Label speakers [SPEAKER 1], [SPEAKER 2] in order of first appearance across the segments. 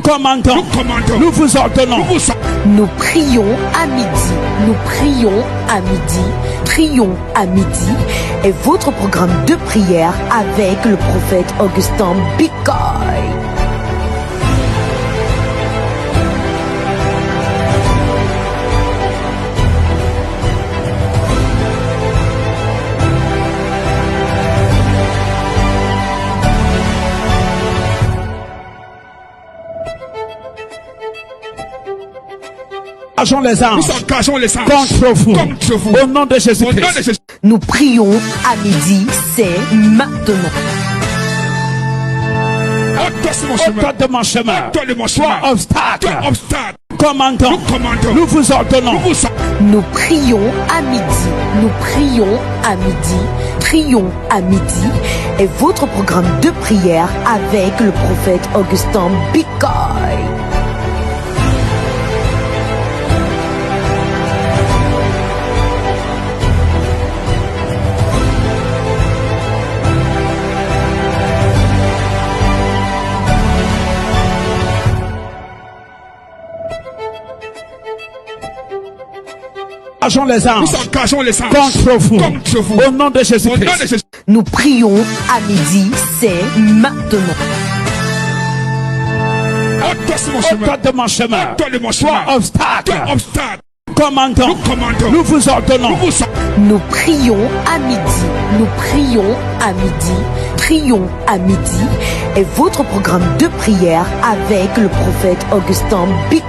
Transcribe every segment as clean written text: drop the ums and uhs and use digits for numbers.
[SPEAKER 1] commandons, nous vous ordonnons.
[SPEAKER 2] Nous prions à midi. Nous prions à midi. Prions à midi est votre programme de prière avec le prophète Augustin Bicoy.
[SPEAKER 1] Nous engageons les anges contre vous. Au nom de Jésus-Christ.
[SPEAKER 2] Nous prions à midi, c'est maintenant.
[SPEAKER 1] Ôte de mon chemin. Toi, obstacle. Commandons. Nous vous ordonnons.
[SPEAKER 2] Nous prions à midi. Nous prions à midi. Prions à midi est votre programme de prière avec le prophète Augustin Bicoy.
[SPEAKER 1] Les anges. Nous engageons les anges contre vous. Au nom de Jésus-Christ.
[SPEAKER 2] Nous prions à midi, c'est maintenant.
[SPEAKER 1] Ôte de mon chemin. Toi, obstacle. Commandons. Nous vous ordonnons.
[SPEAKER 2] Nous prions à midi. Nous prions à midi. Prions à midi est votre programme de prière avec le prophète Augustin Bicoy.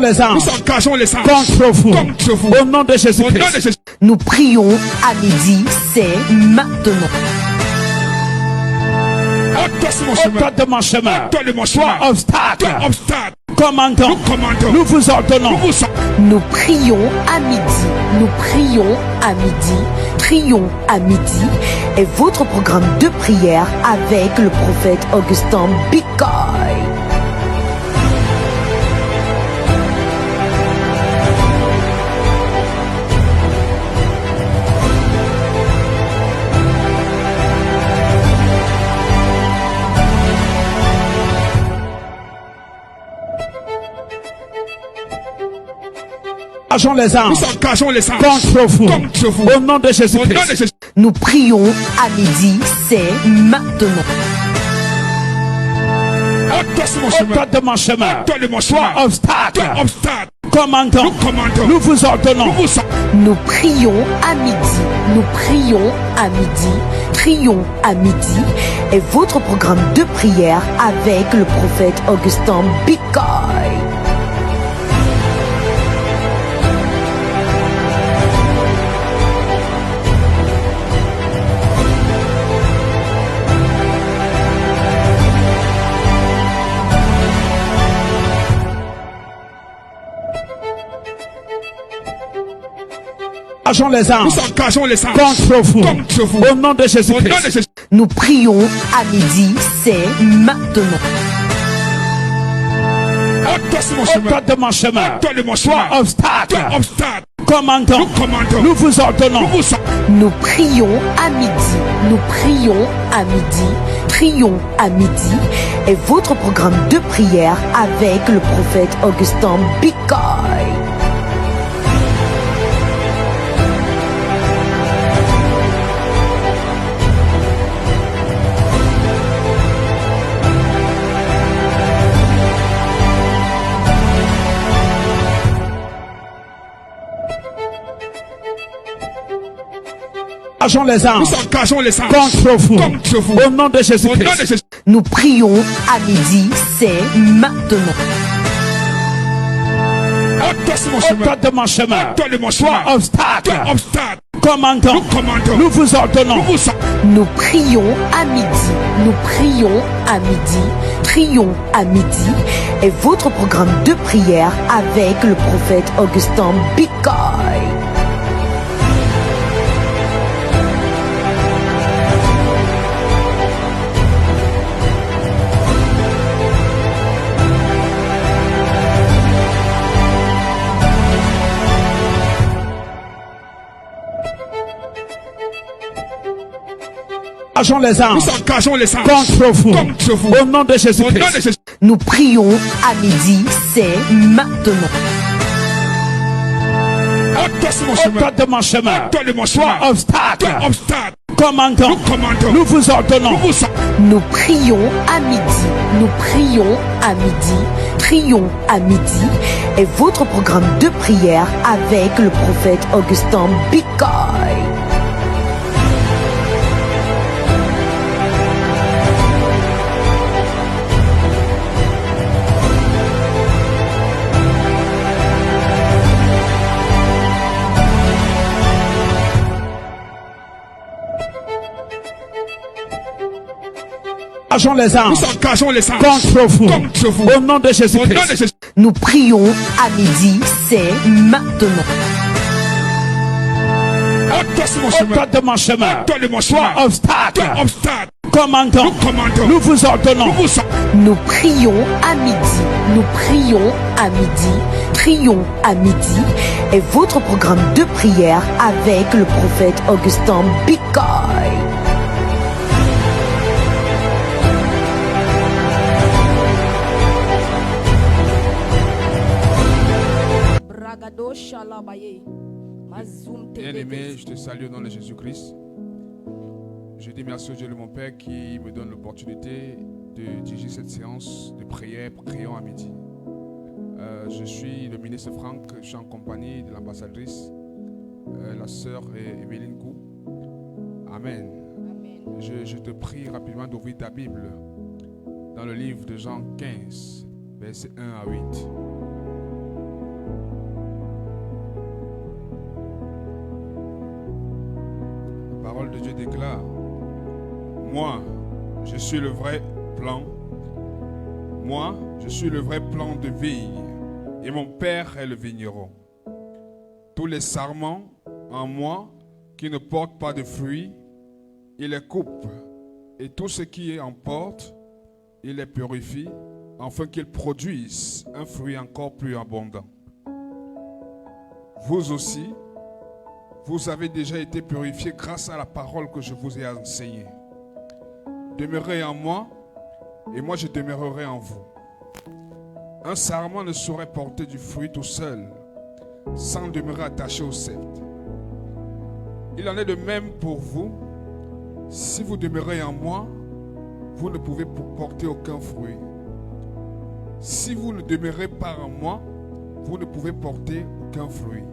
[SPEAKER 1] Les anges. Nous engageons les anges contre vous. Au nom de Jésus-Christ.
[SPEAKER 2] Nous prions à midi, c'est maintenant.
[SPEAKER 1] Ôte de mon chemin. Toi, obstacle. Commandons. Nous vous ordonnons.
[SPEAKER 2] Nous prions à midi. Nous prions à midi. Prions à midi est votre programme de prière avec le prophète Augustin Bicoy.
[SPEAKER 1] Les anges. Nous engageons les anges contre vous. Au nom de Jésus-Christ.
[SPEAKER 2] Nous prions à midi, c'est maintenant.
[SPEAKER 1] Ôte de mon chemin. Toi, obstacle. Commandons. Nous vous ordonnons.
[SPEAKER 2] Nous prions à midi. Nous prions à midi. Prions à midi est votre programme de prière avec le prophète Augustin Bicoy.
[SPEAKER 1] Les anges. Nous engageons les anges contre vous. Au nom de Jésus-Christ.
[SPEAKER 2] Nous prions à midi, c'est maintenant.
[SPEAKER 1] Ôte de mon chemin. Toi, obstacle. Commandons. Nous vous ordonnons.
[SPEAKER 2] Nous prions à midi. Nous prions à midi. Prions à midi est votre programme de prière avec le prophète Augustin Bicoy.
[SPEAKER 1] Les anges. Nous engageons les anges contre vous. Au nom de Jésus-Christ.
[SPEAKER 2] Nous prions à midi, c'est maintenant.
[SPEAKER 1] Ôte de mon chemin. Toi, obstacle. Commandons. Nous vous ordonnons.
[SPEAKER 2] Nous prions à midi. Nous prions à midi. Prions à midi est votre programme de prière avec le prophète Augustin Bicoy.
[SPEAKER 1] Engageons les anges.
[SPEAKER 3] Nous engageons les anges
[SPEAKER 1] contre vous. Au nom de
[SPEAKER 3] Au
[SPEAKER 1] Jésus-Christ.
[SPEAKER 3] nom de Jésus.
[SPEAKER 2] Nous prions à midi, c'est maintenant.
[SPEAKER 3] Ôte-toi sur mon chemin.
[SPEAKER 1] Ôte-toi de mon chemin.
[SPEAKER 3] Ôte-toi de mon
[SPEAKER 1] Toi
[SPEAKER 3] chemin.
[SPEAKER 1] obstacle.
[SPEAKER 3] Toi obstacle.
[SPEAKER 1] Commandons.
[SPEAKER 3] Nous commandons.
[SPEAKER 1] Nous vous ordonnons.
[SPEAKER 3] Nous vous
[SPEAKER 2] Nous prions à midi. Nous prions à midi. Prions à midi est votre programme de prière avec le prophète Augustin Bikoy.
[SPEAKER 1] Engageons les anges.
[SPEAKER 3] Nous engageons les anges
[SPEAKER 1] contre vous.
[SPEAKER 3] contre vous.
[SPEAKER 1] Au nom de
[SPEAKER 3] Au nom de
[SPEAKER 1] Jésus-Christ.
[SPEAKER 3] Jésus.
[SPEAKER 2] Nous prions à midi, c'est maintenant.
[SPEAKER 3] Ôte-toi sur mon chemin.
[SPEAKER 1] Ôte-toi de mon chemin.
[SPEAKER 3] Ôte-toi de mon
[SPEAKER 1] Toi
[SPEAKER 3] chemin.
[SPEAKER 1] obstacle.
[SPEAKER 3] Toi obstacle.
[SPEAKER 1] Commandons.
[SPEAKER 3] Nous commandons.
[SPEAKER 1] Nous vous ordonnons.
[SPEAKER 3] Nous vous
[SPEAKER 2] Nous prions à midi. Nous prions à midi. Prions à midi est votre programme de prière avec le prophète Augustin Bikoy.
[SPEAKER 3] Bien-aimé, je te salue au nom de Jésus-Christ. Je dis merci au Dieu de mon Père qui me donne l'opportunité de diriger cette séance de prière, prions à midi. Je suis le ministre Franck, je suis en compagnie de l'ambassadrice, la sœur Emeline Kou. Amen. Je te prie rapidement d'ouvrir ta Bible dans le livre de Jean 15, versets 1 à 8. La parole de Dieu déclare: moi, je suis le vrai plan. Moi, je suis le vrai plan de vie, et mon Père est le vigneron. Tous les sarments en moi qui ne portent pas de fruits, il les coupe, et tout ce qui en porte, il les purifie, afin qu'ils produisent un fruit encore plus abondant. Vous aussi, vous avez déjà été purifiés grâce à la parole que je vous ai enseignée. Demeurez en moi, et moi je demeurerai en vous. Un sarment ne saurait porter du fruit tout seul, sans demeurer attaché au cep. Il en est de même pour vous. Si vous demeurez en moi, vous ne pouvez porter aucun fruit. Si vous ne demeurez pas en moi, vous ne pouvez porter aucun fruit.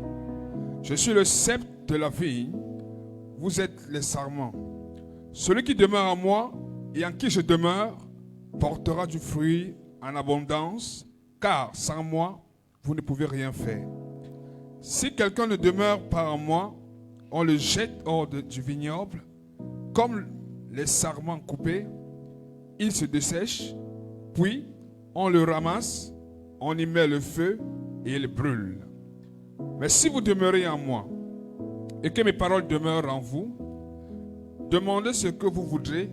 [SPEAKER 3] Je suis le cep de la vigne, vous êtes les sarments. Celui qui demeure en moi et en qui je demeure portera du fruit en abondance, car sans moi, vous ne pouvez rien faire. Si quelqu'un ne demeure pas en moi, on le jette hors du vignoble, comme les sarments coupés, il se dessèche, puis on le ramasse, on y met le feu et il brûle. Mais si vous demeurez en moi et que mes paroles demeurent en vous, demandez ce que vous voudrez,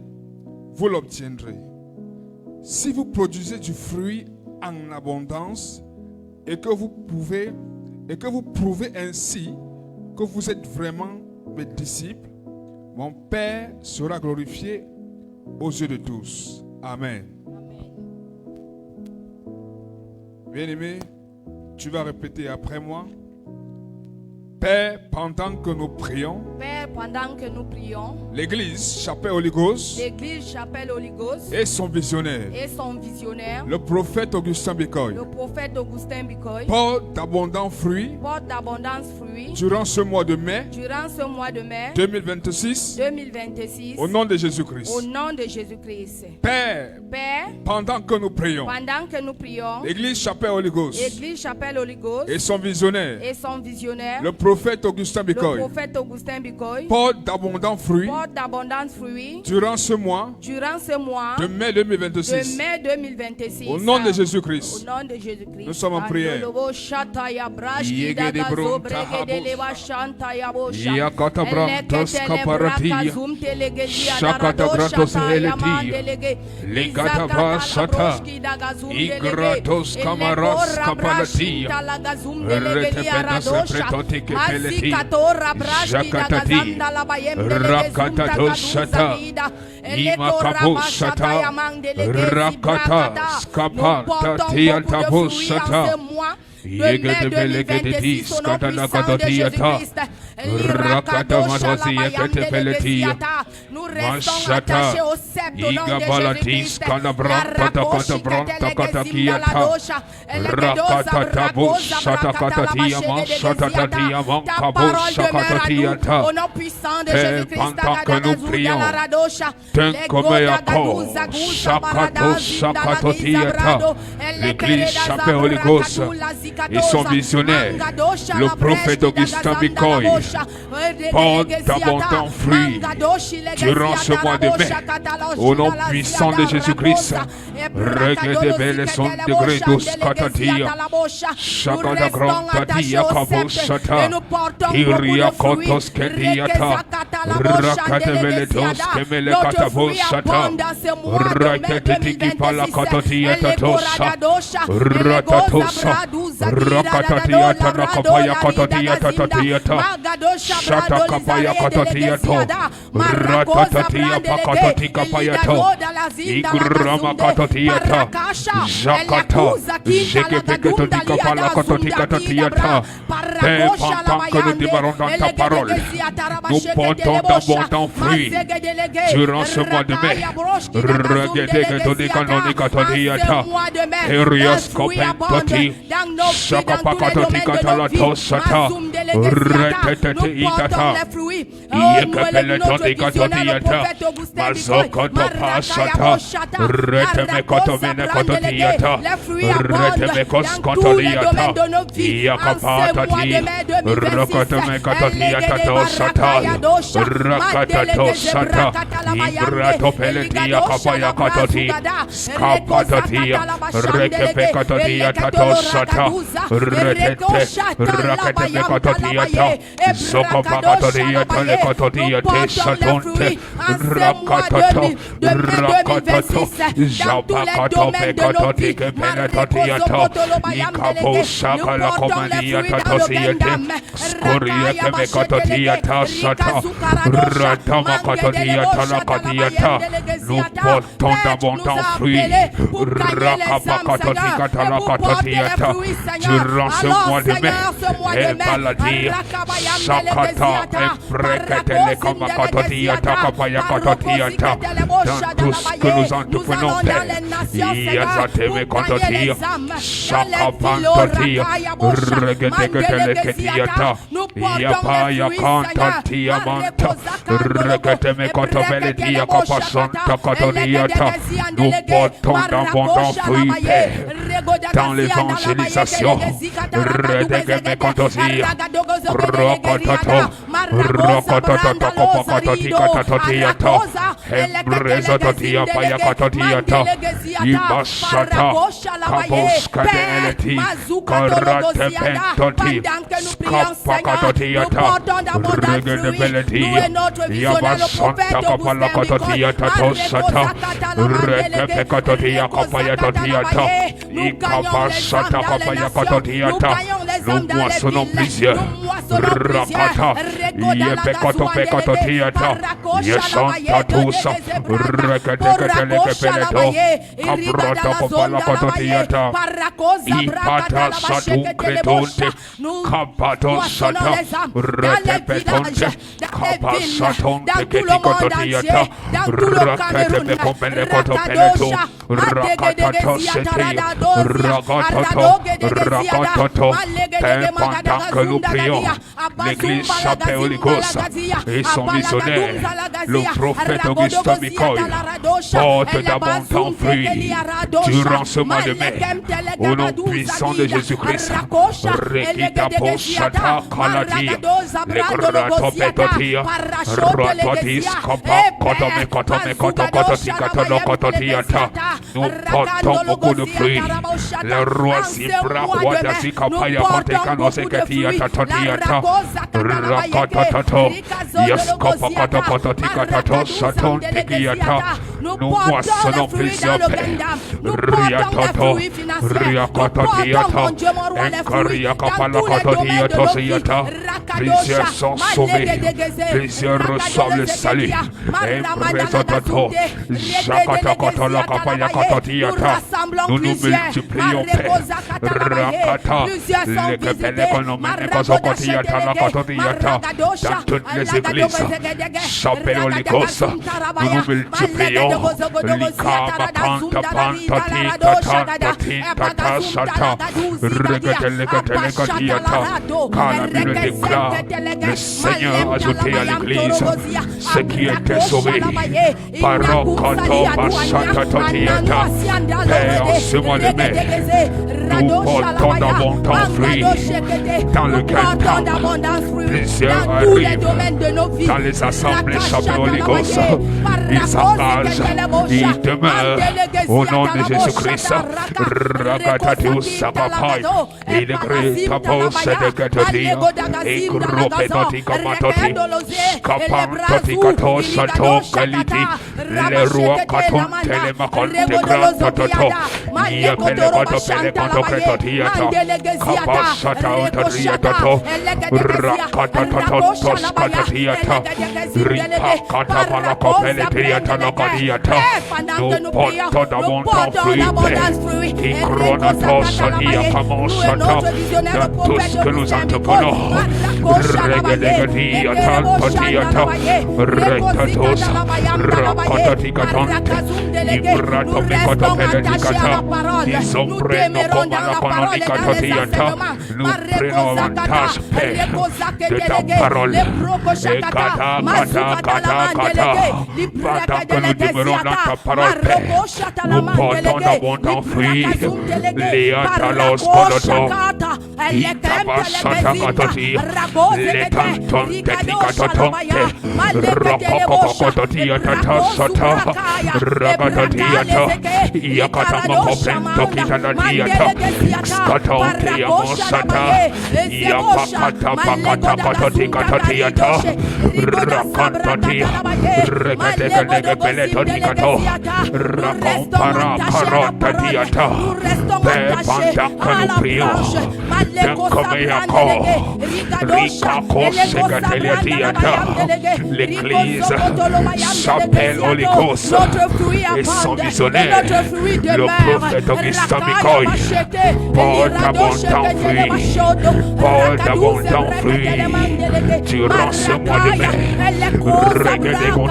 [SPEAKER 3] vous l'obtiendrez. Si vous produisez du fruit en abondance et que vous prouvez ainsi que vous êtes vraiment mes disciples, mon Père sera glorifié aux yeux de tous. Amen. Bien-aimé, tu vas répéter après moi. Père, pendant que nous prions, l'Église Chapelle Holy Ghost et son visionnaire, le prophète Augustin Bikoy, porte d'abondants fruits durant ce mois de mai 2026 au nom de Jésus-Christ. Père, pendant que nous prions, l'Église Chapelle Holy Ghost et son visionnaire, le prophète Augustin Bikoy, porte d'abondants fruits durant ce mois de mai 2026 au nom de Jésus-Christ. Nous sommes en prière.
[SPEAKER 4] Jakatati,
[SPEAKER 3] Rakatato Shata, Imakabo Shata, Rakata, Skapata, Tiatabo Shata, Yegedebelegedis, Katanakatatiata, Rakata Matosia, Ketepeletia, Mashata, Igabalatis, Kanabranta, Katabranta, Katakiata, Rakata Tabu, Satakatatia, Mansatatia, Mankabo, Sakatatiata, pendant que nous prions, d'un commun accord, Sakato, Sakatotiata, l'église s'appelle Holy Ghost et son missionnaire, le prophète Augustin Bikoy, porte d'abondants fruits durant ce mois de mai, au nom puissant de Jésus-Christ. Regardez les sons degrés d'Oskatatia, Shakata Grantatia Kabosata, Iria Kotos Kediata, Rakateveletos Kemele Katabosata, Rakatiki Palakatotia Tatosa, Ratatosa, Rakatatia Tanakapaya Katatia Tatatiata, Shatakapaya Katatiato, Ratatatia Pakatatika Payato, Igrama Katatiata, Jakata, Jekepekatika Palakatika Tatiata, pendant que nous démarrons dans ta parole, nous portons d'abondants fruits durant ce mois de mai. Regardez que tout est canonique Katatiata, Erias Kopentoti, Shakapakatoti Katalatosata, Retetete Itata, Yekapeleton Ikatotiata, Mazokoto Pasata, Retemekotomene Kototiata, Retemekos Kotoliata, Yakapatati, Rokotomekatotiata Tosata, Rakatato Sata, Ibrato Peletia Kapaya Katoti, Skapatatia, Rekepekatotiata Tosata, Retete, Rakatepekatotiata, Zokopakatotiata, Lekototiate, Satonte, Rakatato, Rakatato, Zapakato, Pekatotike, Penatotiata, Ikapo Sakala Komaniata Tosiate, Skoria Kemekatotiata Sata, Ratama Katotiata Lakatiata, nous portons d'abondants fruits, Rakapakatotikata Lakatotiata, durant ce mois de mai, et maladie, Sakata, et Preketele Kamakatotiata, Kapayakatotiata, dans tout ce que nous entreprenons, Père, Yazateme Kototia, Sakapantotia, Regeteketele Ketiata, Yapaya Kantatia Manta, Regeteme Kotobeletia Kapasanta Kototiata, nous portons d'abondants fruits, Père, dans l'évangélisation, Redegeme Kotosia, Rokototo, Rokototo, Kopakatotika Tatotiata, Embrezototia Payakatotiata, Ibasata, Kaboskadeleti, Karate Pentoti, Skapakatotiata, Regedebeleti, Yabasanta Kapalakatotiata Tosata, Rekepekatotia Kapayatotiata, Ikabasata Kapayakatotiata, nous moissonnons plusieurs, Rakata, Yepekotopekatotiata, Yesanta Tusa, Reketeketelekepeneto, Kabrata Kopalakatotiata, Ipata Satu Kretonte, Kapato Sata, Retepetonte, Kapasatonte Ketikototiata, Raketepekopelekotopeneto, Rakatato Sete, Rakatato, pendant que nous prions, l'église s'appelle Holy Ghost et son missionnaire, le prophète Augustin Bikoy, porte d'abondants fruits durant ce mois de mai, au nom puissant de Jésus-Christ. Rekita Posata Kalatia, le Gratopetotia, Ratotis Kopa, Kotomekotomekotokototikatolokototiata. Nous portons beaucoup de fruits. Le roi Zibra, roi d'Azikapaya, Kotekanoseketia, Tatotiata, Rakatato, Yaskopakatokototikatato, Saton Tekiata,
[SPEAKER 4] nous moissonnons plusieurs pères. Nous portons les fruits financiers. Nous portons, mon Dieu, mon roi, les fruits dans tous les domaines de nos vies.
[SPEAKER 1] Plusieurs sont sauvés, plusieurs reçoivent le salut. Nous nous multiplions, Père. Dans toutes les églises, Chapéolikos, nous nous multiplions. Car la Bible déclare, le Seigneur a ajouté à l'église ce qui était sauvé. Père, en ce mois de mai, nous portons d'abondants fruits dans le Kingdom. Plusieurs arrivent dans les assemblées Chapéolikos. Ils s'engagent, ils demeurent au nom de Jésus-Christ. Rakatatius Sakapai, et le Gritapo Sedekatati, et Gropetoti Kamatoti, Kapantoti Kato Sato Kaliti, le Roi Katon Telemakon de Gratoto, Yapelekoto Pelekoto Kretotiata, Kapasata Otoriatato, Rakatatotos Katatiata, Ripakata Malako Peletiata Lokadiata, nous portons d'abondants fruits, qui chronatos Sadia Kamosata, dans tout ce que nous entreprenons. Regedegadiata, Patiata, Retatos, Rakatatikatante, Ibrato Mekoto Peledicata, Isompreno Komanakononikatatiata, nous prenons avantage, Père, de ta parole. Et kata, pendant que nous demeurons dans ta parole, Père, nous portons d'abondants fruits. Léatalos Kodoto, Itabasata Katoti, Letanton Tetikatotonte, Rokokokototiatata Sata, Ragatotiata, Yakatamakopento Kitanatiata, Skatonte Yamosata, Yapakata Pakata Katotikatatiata, Rakantatia, Regategalegapeletoticato, Rakompara Karotatiata, Père, pendant que nous prions, l'église s'appelle Olikos et son missionnaire, le prophète Augustin Mikoy, porte d'abondants fruits durant ce mois de mai. Nous prospérons.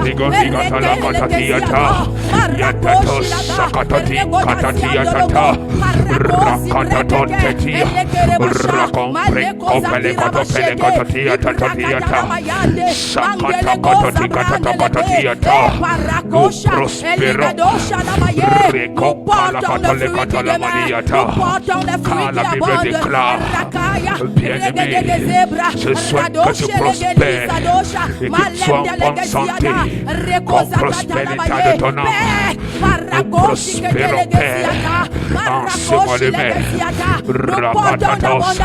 [SPEAKER 1] Car la Bible déclare, bien-aimé, je souhaite que tu prospères et que tu sois en bonne santé, qu'on prospère l'état de ton âme. Nous prospérons, Père, en ce mois de mai. Nous portons d'abondants fruits.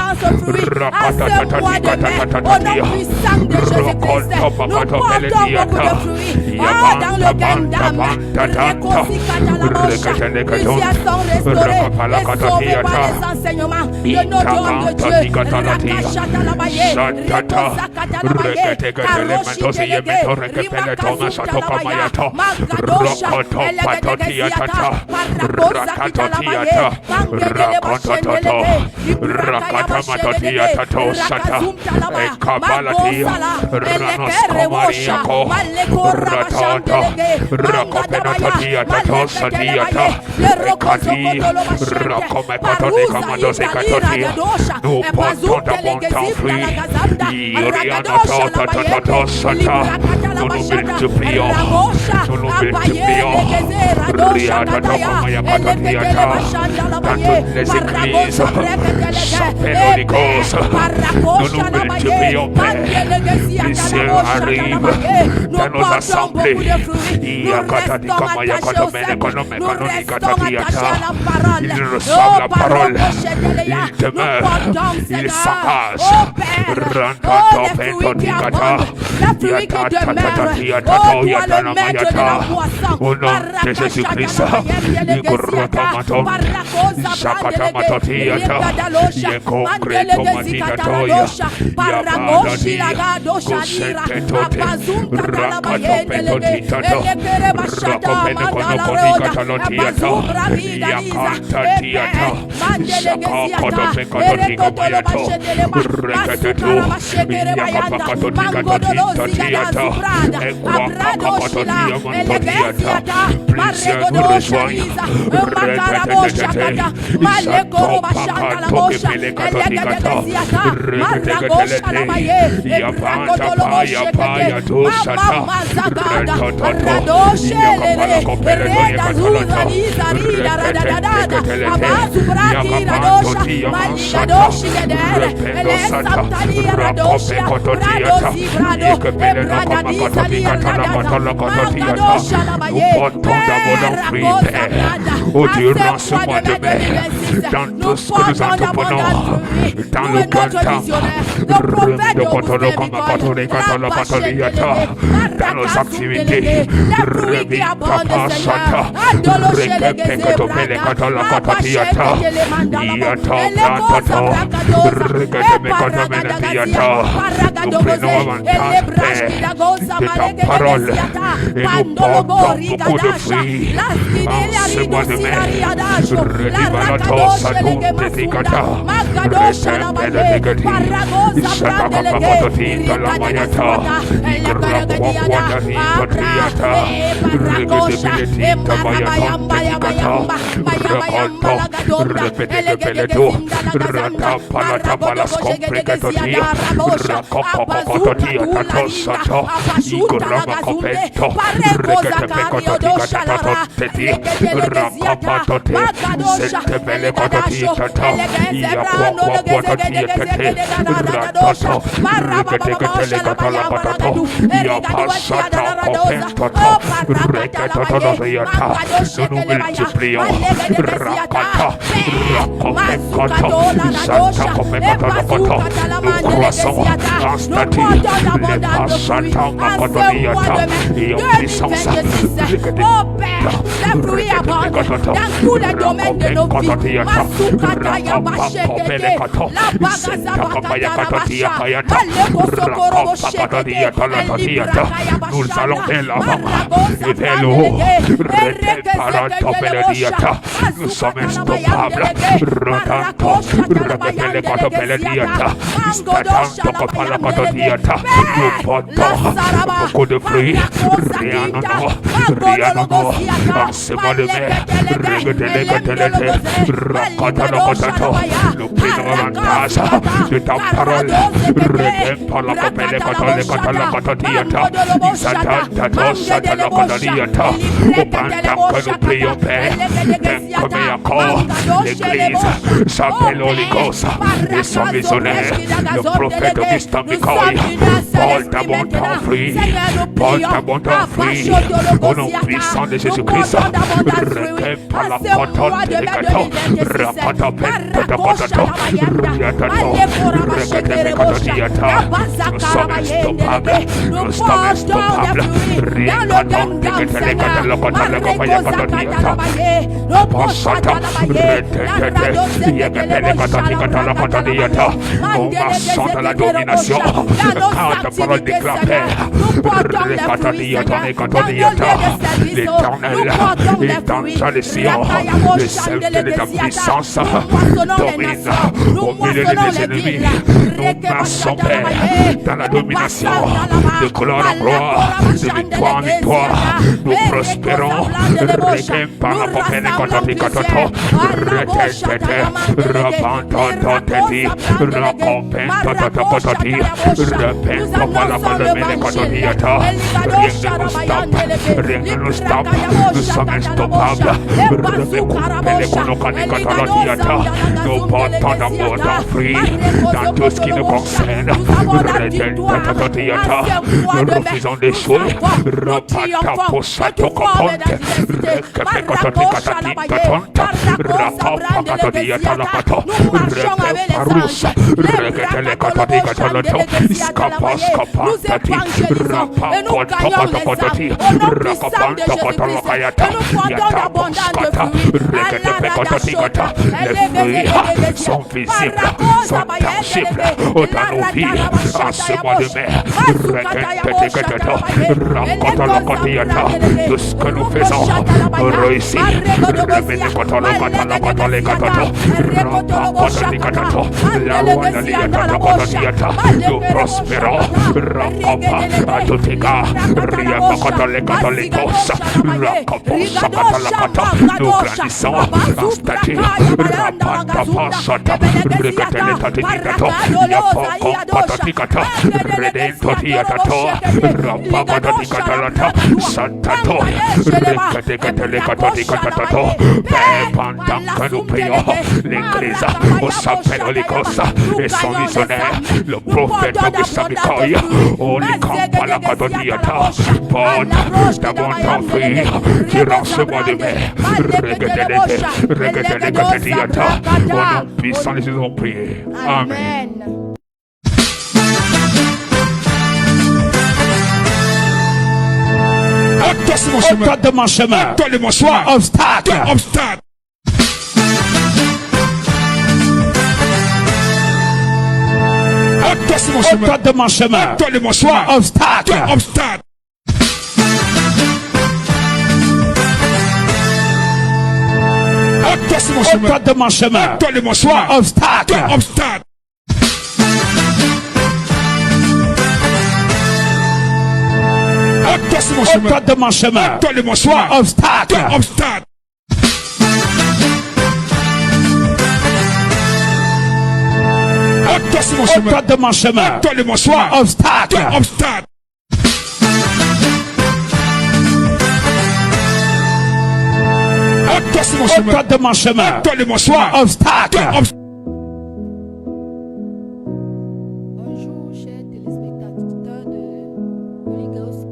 [SPEAKER 1] Nous nous multiplions. Nous nous multiplions. les églises, s'appelle Holy Ghost. Nous nous multiplions, Père. Les cieux arrivent dans nos assemblées. Il reçoit la parole. Il demeure. Il s'engage. Au nom de Jésus-Christ, plusieurs nous rejoignent. Oh Dieu, dans ce mois de mai, dans tout ce que nous entreprenons, dans le grand temps, dans nos activités, nous prenons avantage de ta parole et nous portons beaucoup de fruits en ce mois de mai. Dans tous les domaines de nos vies, nous allons vers l'avant et vers le haut. Nous sommes instoppables. Nous portons beaucoup de fruits. Rien en nous. En ce mois de mai, nous prenons avantage de ta parole. Nous prions, Père, comme encore l'église s'appelle Holy Ghost et son missionnaire, le prophète Augustin Mikaï, porte abondant fruit, au nom puissant de Jésus-Christ. Nous sommes instoppables. Nous marchons dans la domination. Quand ta parole déclare, l'Éternel est dans les Sion, le seul de ta puissance domine au milieu de tes ennemis. Nous marchons, Père, dans la domination de gloire en gloire, de victoire en victoire. Nous prospérons. Rempa la popene kotati katoto. Retete. Rabantantanteti. Rakompenta tatakotati. Repenta palapalomene kotatiata. Rien ne nous stoppe. Nous sommes instoppables. Repele konokane katalatiata. Nous portons d'amour d'enfri dans tout ce qui nous concerne. Nous refusons des choses. Rapata posato componte. Rekepekotati katati katonta. Rakapakatodiata lakato. Repeparusa. Reketele katati katalato. Skapas kapantati. Rapapotokotokotati. Rakapantokotolokayata. Yataposkata. Reketepekotati kata. Les fruits sont visibles, sont tangibles dans nos vies en ce mois de mai. Tout ce que nous faisons réussit. Nous prospérons. À tout égard, nous grandissons en statut. Rapata regatele tatikata yapo kompatikata redentotiatato rapapatatikata santato regatekatele katatikatato pendant que nous prions l'église au Saint-Pénolicosa et son missionnaire le prophète Augustin Mikoya au Likampala Katodiata porte d'abondant fruit durant ce mois de mai. Regatele katatiata. Au nom puissant, les ont prié. Amen.
[SPEAKER 5] Ôte de mon chemin.
[SPEAKER 3] Ôte de mon chemin.
[SPEAKER 5] Obstacle.
[SPEAKER 3] Obstacle. Ôte
[SPEAKER 5] de mon chemin.
[SPEAKER 3] Ôte de mon chemin.
[SPEAKER 5] Obstacle.
[SPEAKER 3] Obstacle.
[SPEAKER 5] Ôte de mon chemin.
[SPEAKER 3] Ôte de mon chemin.
[SPEAKER 5] Obstacle.
[SPEAKER 3] Obstacle.
[SPEAKER 5] Ôte de mon chemin.
[SPEAKER 3] Ôte de mon chemin.
[SPEAKER 5] Obstacle.
[SPEAKER 3] Obstacle.
[SPEAKER 5] Ôte de mon chemin.
[SPEAKER 3] Ôte de mon chemin.
[SPEAKER 5] Obstacle.
[SPEAKER 3] Obstacle.
[SPEAKER 5] Ôte de mon chemin.
[SPEAKER 3] Ôte de mon chemin.
[SPEAKER 5] Obstacle.
[SPEAKER 6] Bonjour, chers téléspectateurs de Holy Ghost.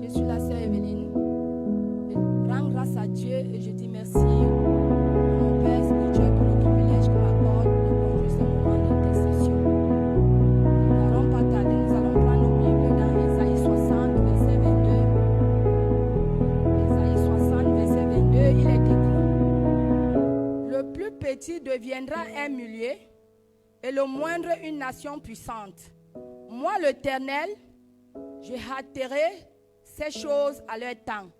[SPEAKER 6] Je suis la sœur Evelyne. Je rends grâce à Dieu et je dis merci à mon Père spirituel pour le privilège qu'il m'accorde de conduire ce moment d'intercession. Nous n'allons pas tarder, nous allons prendre nos Bibles dans Ésaïe 60, verset 22. Ésaïe 60, verset 22, il est écrit: le plus petit deviendra un millier et le moindre une nation puissante. Moi, l'Éternel, je hâterai ces choses à leur temps.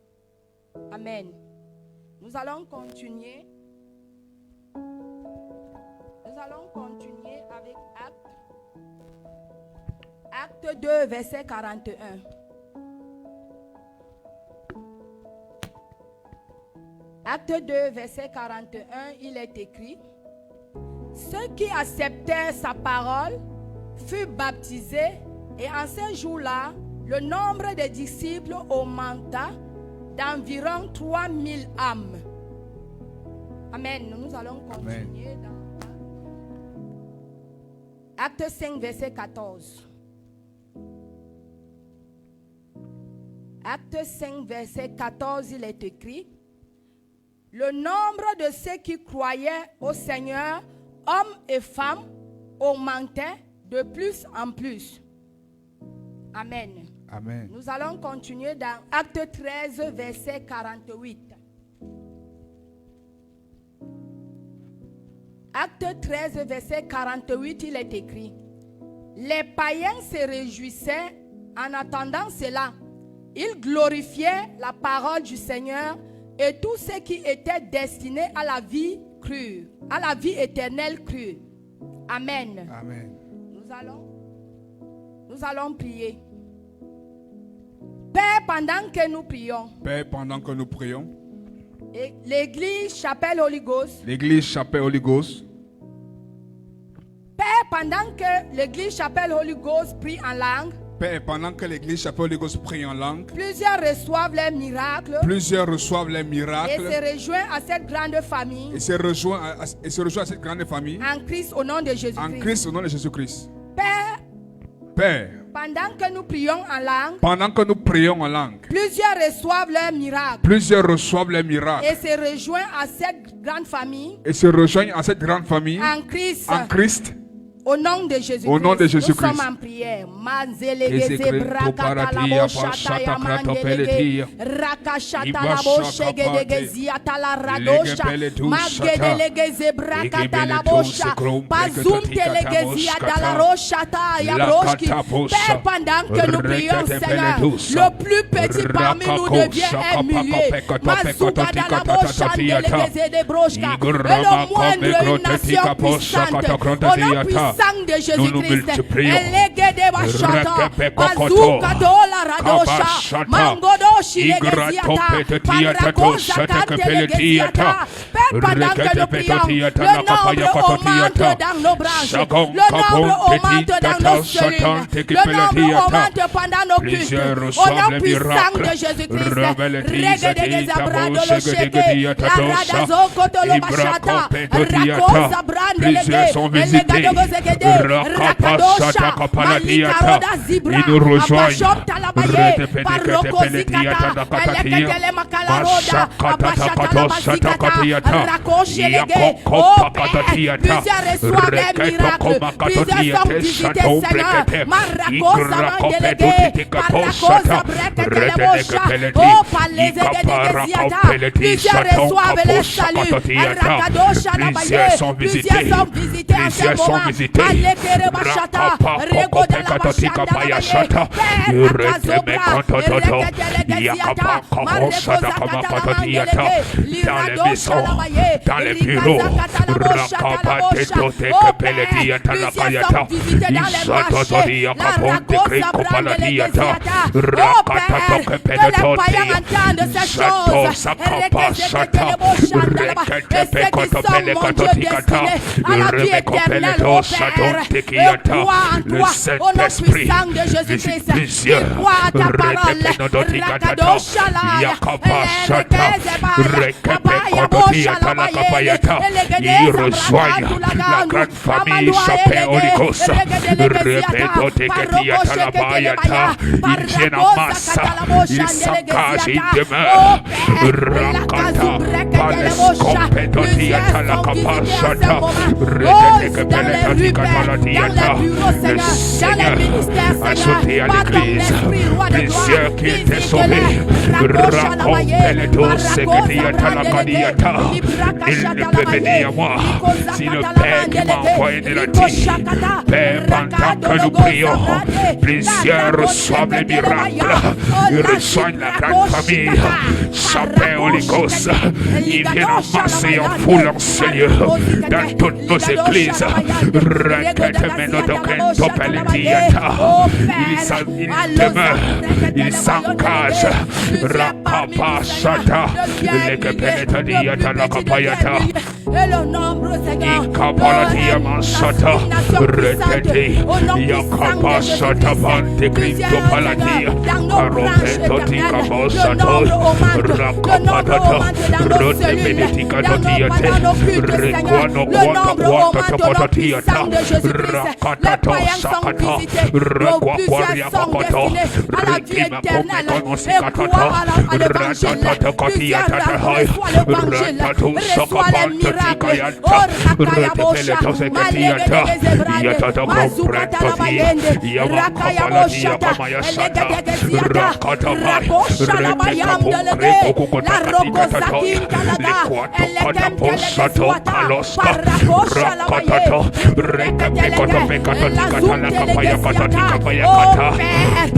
[SPEAKER 6] Amen. Nous allons continuer. Avec Acte 2, verset 41. Acte 2, verset 41, il est écrit: ceux qui acceptèrent sa parole furent baptisés, et en ces jours-là, le nombre des disciples augmenta d'environ 3000 âmes. Amen. Nous allons continuer dans Acte 5, verset 14. Acte 5, verset 14, il est écrit: le nombre de ceux qui croyaient au Seigneur, hommes et femmes, augmentait de plus en plus. Amen.
[SPEAKER 3] Amen.
[SPEAKER 6] Nous allons continuer dans Acte 13, verset 48. Acte 13, verset 48, il est écrit: les païens se réjouissaient en attendant cela. Ils glorifiaient la parole du Seigneur, et tous ceux qui étaient destinés à la vie crurent, à la vie éternelle crurent. Amen.
[SPEAKER 3] Amen.
[SPEAKER 6] Nous allons prier. Père, pendant que nous prions,
[SPEAKER 3] Père, pendant que nous prions,
[SPEAKER 6] et l'église Chapelle Holy Ghost,
[SPEAKER 3] l'église Chapelle Holy Ghost,
[SPEAKER 6] Père, pendant que l'église Chapelle Holy Ghost prie en langue,
[SPEAKER 3] Père, pendant que l'église Chapelle Holy Ghost prie en langue,
[SPEAKER 6] plusieurs reçoivent les miracles
[SPEAKER 3] plusieurs reçoivent les
[SPEAKER 6] et
[SPEAKER 3] miracles
[SPEAKER 6] se rejoignent à cette grande famille
[SPEAKER 3] et se rejoignent à cette grande famille
[SPEAKER 6] en Christ au nom de
[SPEAKER 3] en
[SPEAKER 6] Jésus-Christ.
[SPEAKER 3] Christ au nom de Jésus-Christ.
[SPEAKER 6] Père,
[SPEAKER 3] Père,
[SPEAKER 6] pendant que nous prions en langue,
[SPEAKER 3] pendant que nous prions en langue,
[SPEAKER 6] plusieurs reçoivent leurs miracles
[SPEAKER 3] plusieurs reçoivent les miracles
[SPEAKER 6] et se rejoignent à cette grande famille
[SPEAKER 3] et se rejoignent à cette grande famille
[SPEAKER 6] en Christ.
[SPEAKER 3] en Christ.
[SPEAKER 6] Au nom de Jésus-Christ.
[SPEAKER 3] Au nom de Jésus-Christ.
[SPEAKER 6] Nous sommes en prière. Manzelegeze brakatalabo shataya mandelege. Rakashatalabo shegedegezia talarradosha. Magedelegeze brakatalabo sha. Pazumtelegezia dalaroshata yabroshki. Père, pendant que nous prions, Seigneur, le plus petit parmi nous devient un millier. Masugadalabo shandelegeze de broshka. Et le moindre une nation puissante. Au nom puissant de Jésus-Christ, Elegede Bashata, Bazuka Dola Radosha, Mangodoshi Legeziata, Parakosa Kantelegeziata. Père, pendant que nous prions, le nombre augmente dans nos branches, le nombre augmente dans nos cellules, le nombre augmente pendant nos cultes. Au nom puissant de Jésus-Christ, Regede Zabrado lo Shege, la Radazo Kotolo Bashata, Rakosa Brandelege, Elegado Rakadosha, Malika Roda Zibra, Abashop Talabaye, Parokosi Kata, Elekele Makala Roda, Abashata Labazikata, Rakoshe Lege, oh Père, plusieurs reçoivent les miracles, plusieurs sont visités, Seigneur, Marakosa Mandelege, Parakosa Brekele Bosha, oh Paleze Gedegeziata, plusieurs reçoivent les saluts, Rakadosha Labaye, plusieurs sont visités en ce moment. Alekere bashata, rego de la bashata labaye, père akazobra, reketelegesiata, mareko zakata la mandelege, liradosha labaye,
[SPEAKER 1] dans les bureaux,
[SPEAKER 6] oh père, plusieurs sont visités dans les marchés, la rakosa brandelegesiata, oh père, que les païens entendent ces choses, reketekele boshanda là-bas, et ceux qui sont mon Dieu destinés à la vie éternelle, oh Père, et crois en toi, au nom puissant de Jésus-Christ, et crois à ta parole, Rakadosha la,
[SPEAKER 1] ils rejoignent la grande famille Chapelle Holy Ghost, ils viennent en masse, ils s'engagent, ils demeurent, Rakata, Palescompetotiata la capacata,
[SPEAKER 6] dans les rues, dans les bureaux, Seigneur, dans les ministères, Seigneur, par ton esprit, roi de gloire,
[SPEAKER 1] qui étaient sauvés, il ne peut venir à moi si le Père qui m'a envoyé ne l'a dit. Père, pendant que nous prions, plusieurs reçoivent les miracles, ils rejoignent la grande famille Chapelle Holy Ghost, ils viennent en masse et en foule en ce lieu, dans toutes nos églises. Il demeure, il s'engage. Rakapashata, Lekepeleta la Kapayata, Ikapalatia Masata, Retete, Yakapashata Bante Crypto Palatia, Aropetotica Bosato, Rakapatata, Rotemetica Dotiate, Requano Quata Potatiata, Rakatato Sakata, Requaquaria Pacoto, Rekima Pomeconosicata, Ratatata Cotiata, Ratatu Socapanta Ticayanta, Retepeleto Secatiata, Yatata Compretotia, Yamakapalatia Pamayasata, Rakatabai, Retecapo, Recocotatica, Lequato Cataposato, Paloska, Rakatato, Recapecoto Pecatotica, la Capaya Catatica Payacata,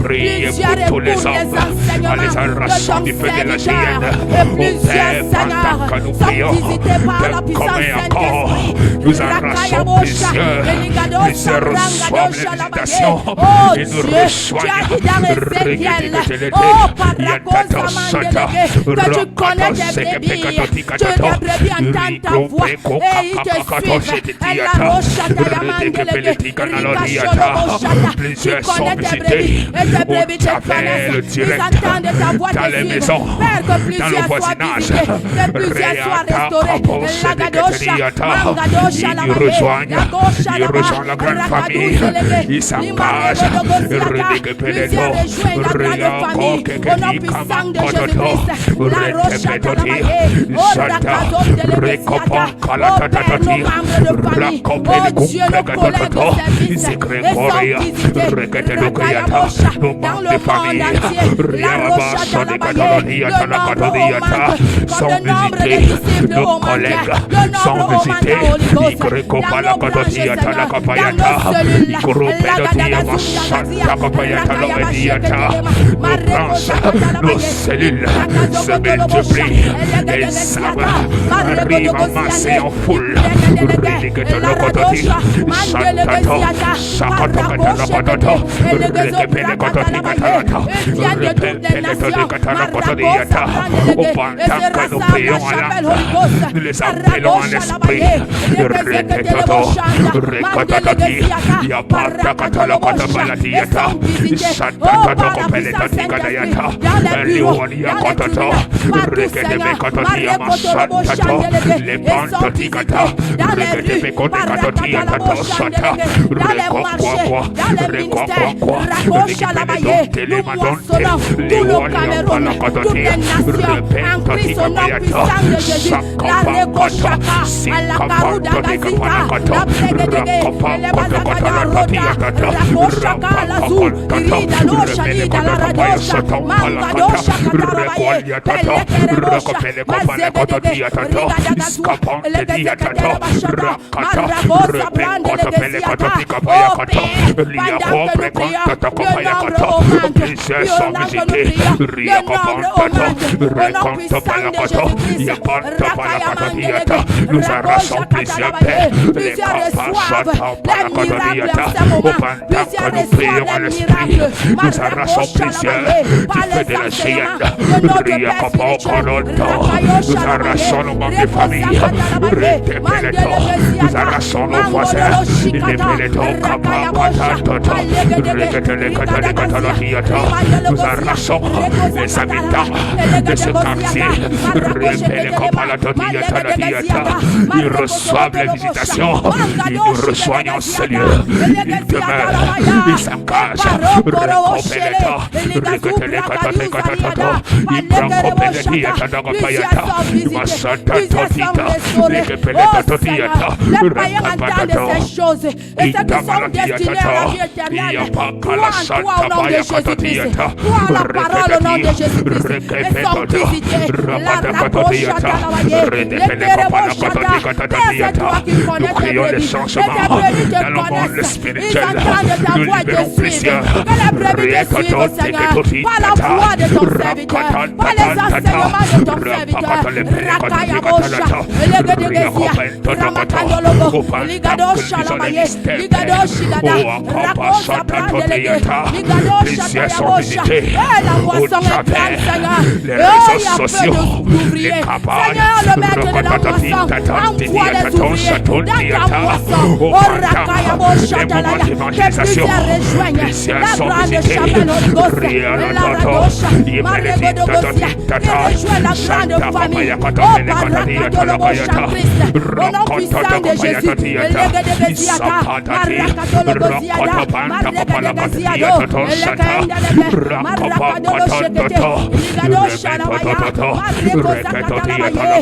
[SPEAKER 1] priez pour tous les hommes, par les arrations du feu de la géhenne.
[SPEAKER 6] Et plusieurs seigneurs sont visités par la puissance Saint-Esprit.
[SPEAKER 1] Nous arrachons plusieurs reçoivent les visitations et nous reçoignons.
[SPEAKER 6] Que tu connais tes brebis, tu entends ta voix et ils te suivent.
[SPEAKER 1] Plusieurs sont visités au travers le direct dans les maisons, dans le voisinage. Ils rejoignent la grande famille. Ils s'engagent. Nos collègues sont visités. Nos cellules se multiplient et savent arrivent amassés en foule. Nous les appelons en esprit. Nous arrachons plusieurs paix, plusieurs reçoivent les miracles plusieurs reçoivent les miracles. Nous arrachons plusieurs du fait de la géhenne. Nous arrachons nos membres de famille. Nous arrachons nos voisins. Nous arrachons les habitants de ce quartier. Ils reçoivent les visitations. Ils nous reçoivent en ce lieu. Ils demeurent. Ils s'engagent.
[SPEAKER 6] ces choses. Et ceux qui sont destinés à la vie éternelle, croient en toi au nom de Jésus-Christ. Croient la parole au nom de Jésus-Christ. Et sont visités. La rabochata, c'est toi qui connais tes brebis. Et tes brebis te connaissent. Ils entendent ta voix et te suivent. Que les brebis te suivent, Seigneur. Par la voix de ton serviteur. Par les enseignements de ton serviteur. Rakaya Bosha. Legedegesia. Ramakandologo. Ligadosha Lamaye. Ligadoshi Dada. Rakosa Brandelege. Ligadosha Tayabosha. Et la moisson est pleine, Seigneur.
[SPEAKER 1] Les réseaux sociaux.
[SPEAKER 6] Seigneur, le maître de la moisson. Envoie les ouvriers dans ta moisson. Oh Rakaya Bosha Talaya. Que plusieurs rejoignent la grande chapelle Holy la Radosha. Maregodogosia. Et rejoignent la grande famille. Oh Parakatolobosha Christ. Au nom puissant de Jésus. Legedegeziata. Marakatologosiada. Maregedegeziado. Legendelebe. Marakadoloshekete. Ligadosha Lamaya. Marekozakatalamaye.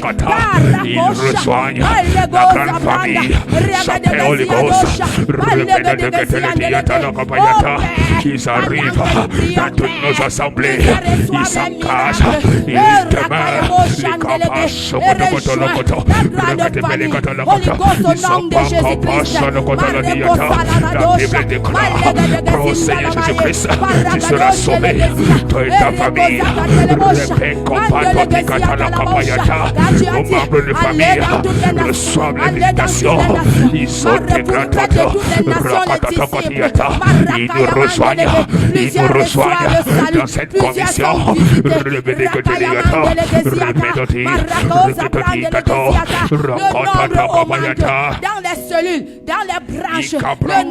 [SPEAKER 1] Ils rejoignent la grande famille. Chapelle Holy Ghost. Ils arrivent dans toutes nos assemblées. Ils s'engagent. Ils demeurent.
[SPEAKER 6] Holy Ghost, au nom de Jésus-Christ.
[SPEAKER 1] La Bible déclare, ô Seigneur Jésus-Christ, tu seras sauvé, toi et ta famille. Aux membres de famille, reçoivent l'invitation. Ils sont des grands totos. Ils nous rejoignent. Ils nous rejoignent dans cette commission.
[SPEAKER 6] Dans les cellules, dans les branches, le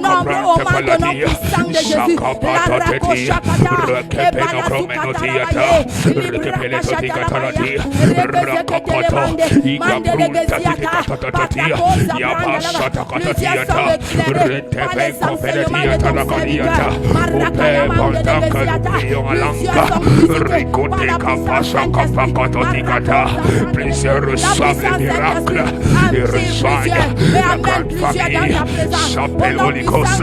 [SPEAKER 6] nombre au manque de nom puissant de Jésus. La
[SPEAKER 1] plusieurs reçoivent les miracles et rejoignent la grande famille. S'appelle Holy Ghost.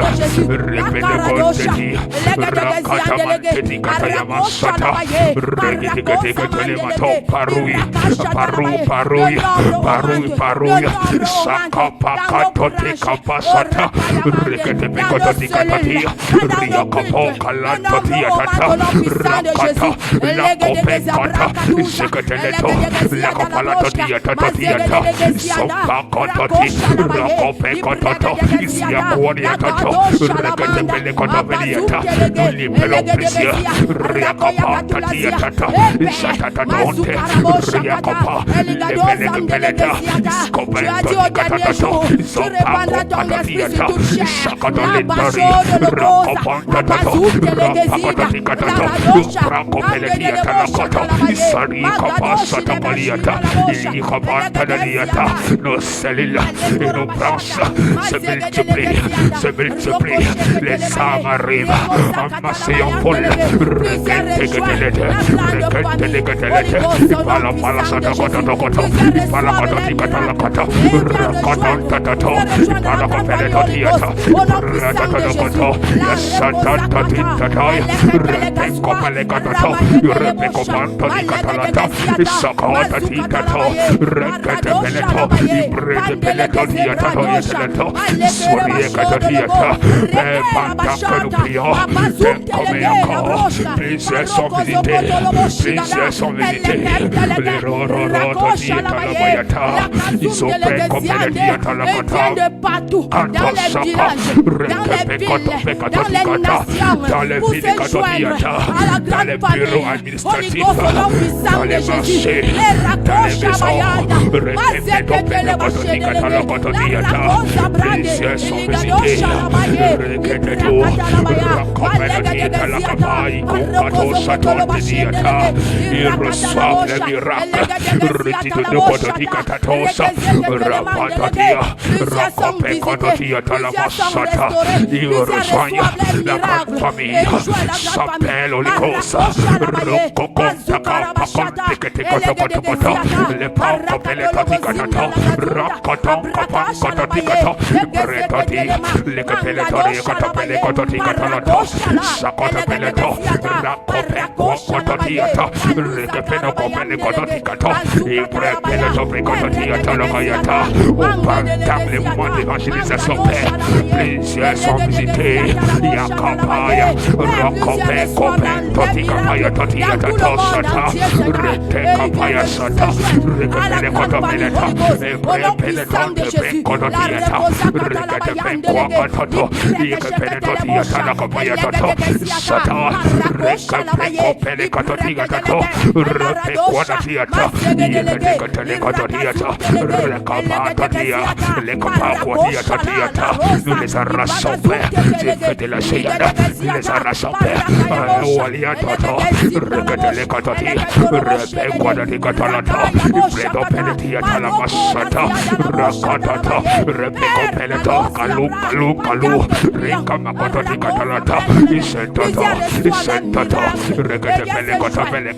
[SPEAKER 1] Nos cellules et nos branches se multiplient, les âmes arrivent amassées en foule. Plusieurs sont visités, plusieurs sont visités. Les ils ont fait comme les diatas la
[SPEAKER 6] de partout, dans les villages, dans les villes, dans les nations,
[SPEAKER 1] dans les
[SPEAKER 6] pour
[SPEAKER 1] villes
[SPEAKER 6] se joindre à la
[SPEAKER 1] dans les
[SPEAKER 6] grande
[SPEAKER 1] bureaux
[SPEAKER 6] famille.
[SPEAKER 1] administratifs,
[SPEAKER 6] Holy Ghost, au nom puissant
[SPEAKER 1] dans
[SPEAKER 6] de
[SPEAKER 1] les
[SPEAKER 6] Jésus,
[SPEAKER 1] marchés, dans les plusieurs sont visités. Ils reçoivent les miracles. Ils rejoignent la grande famille. S'appelle Holy Ghost. Les moments d'évangélisation, plusieurs sont visités. Yakapaya, Rokope, Kope, Totikapaya, Totiata, Tosata, Retekapaya Sata, Rekapele Kotopeleta, Epele Totepe Kototiata, Reketepe Kwakatoto, Yakapele Totiata, Nakapaya Toto, Sata, Rekape Kopele Kototiata, Repe Quadatiata, Yakatele Kototiata, Rekapatotia, nous les a rassemblés, j'ai fait de la Seyada, nous les a rassemblés, Walia Toto, Regatele Katati, Rebe Quadati Catalata, Fredo Penetia Talamasata, Rakatata, Rebeko Peleto, Kalu, Rikamakotati Catalata, Isentata, Regatele Kotapele,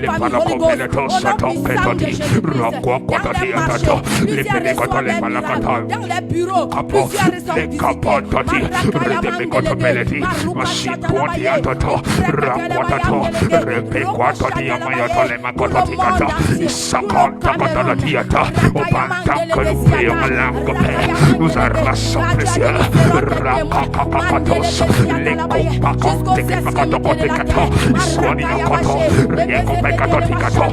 [SPEAKER 1] Lepanaco Peleto, Sato Petoti, Rakwa Quatati Atato, Lepele Malakata,
[SPEAKER 6] dans les bureaux,
[SPEAKER 1] Capo, les capotati, Redemicotopeleti, Machituati Atato, Raquatato, Repequatati, Amayatole Macoto, Pekatikata, Sakanta Katanatiata, Opanta Kalupé, Malango Père, nous a rassemblés, Seigneur, Rakakapatos, Lekopakante, Kepakatokotekata, Swaniakoto, Rekopekatotikata,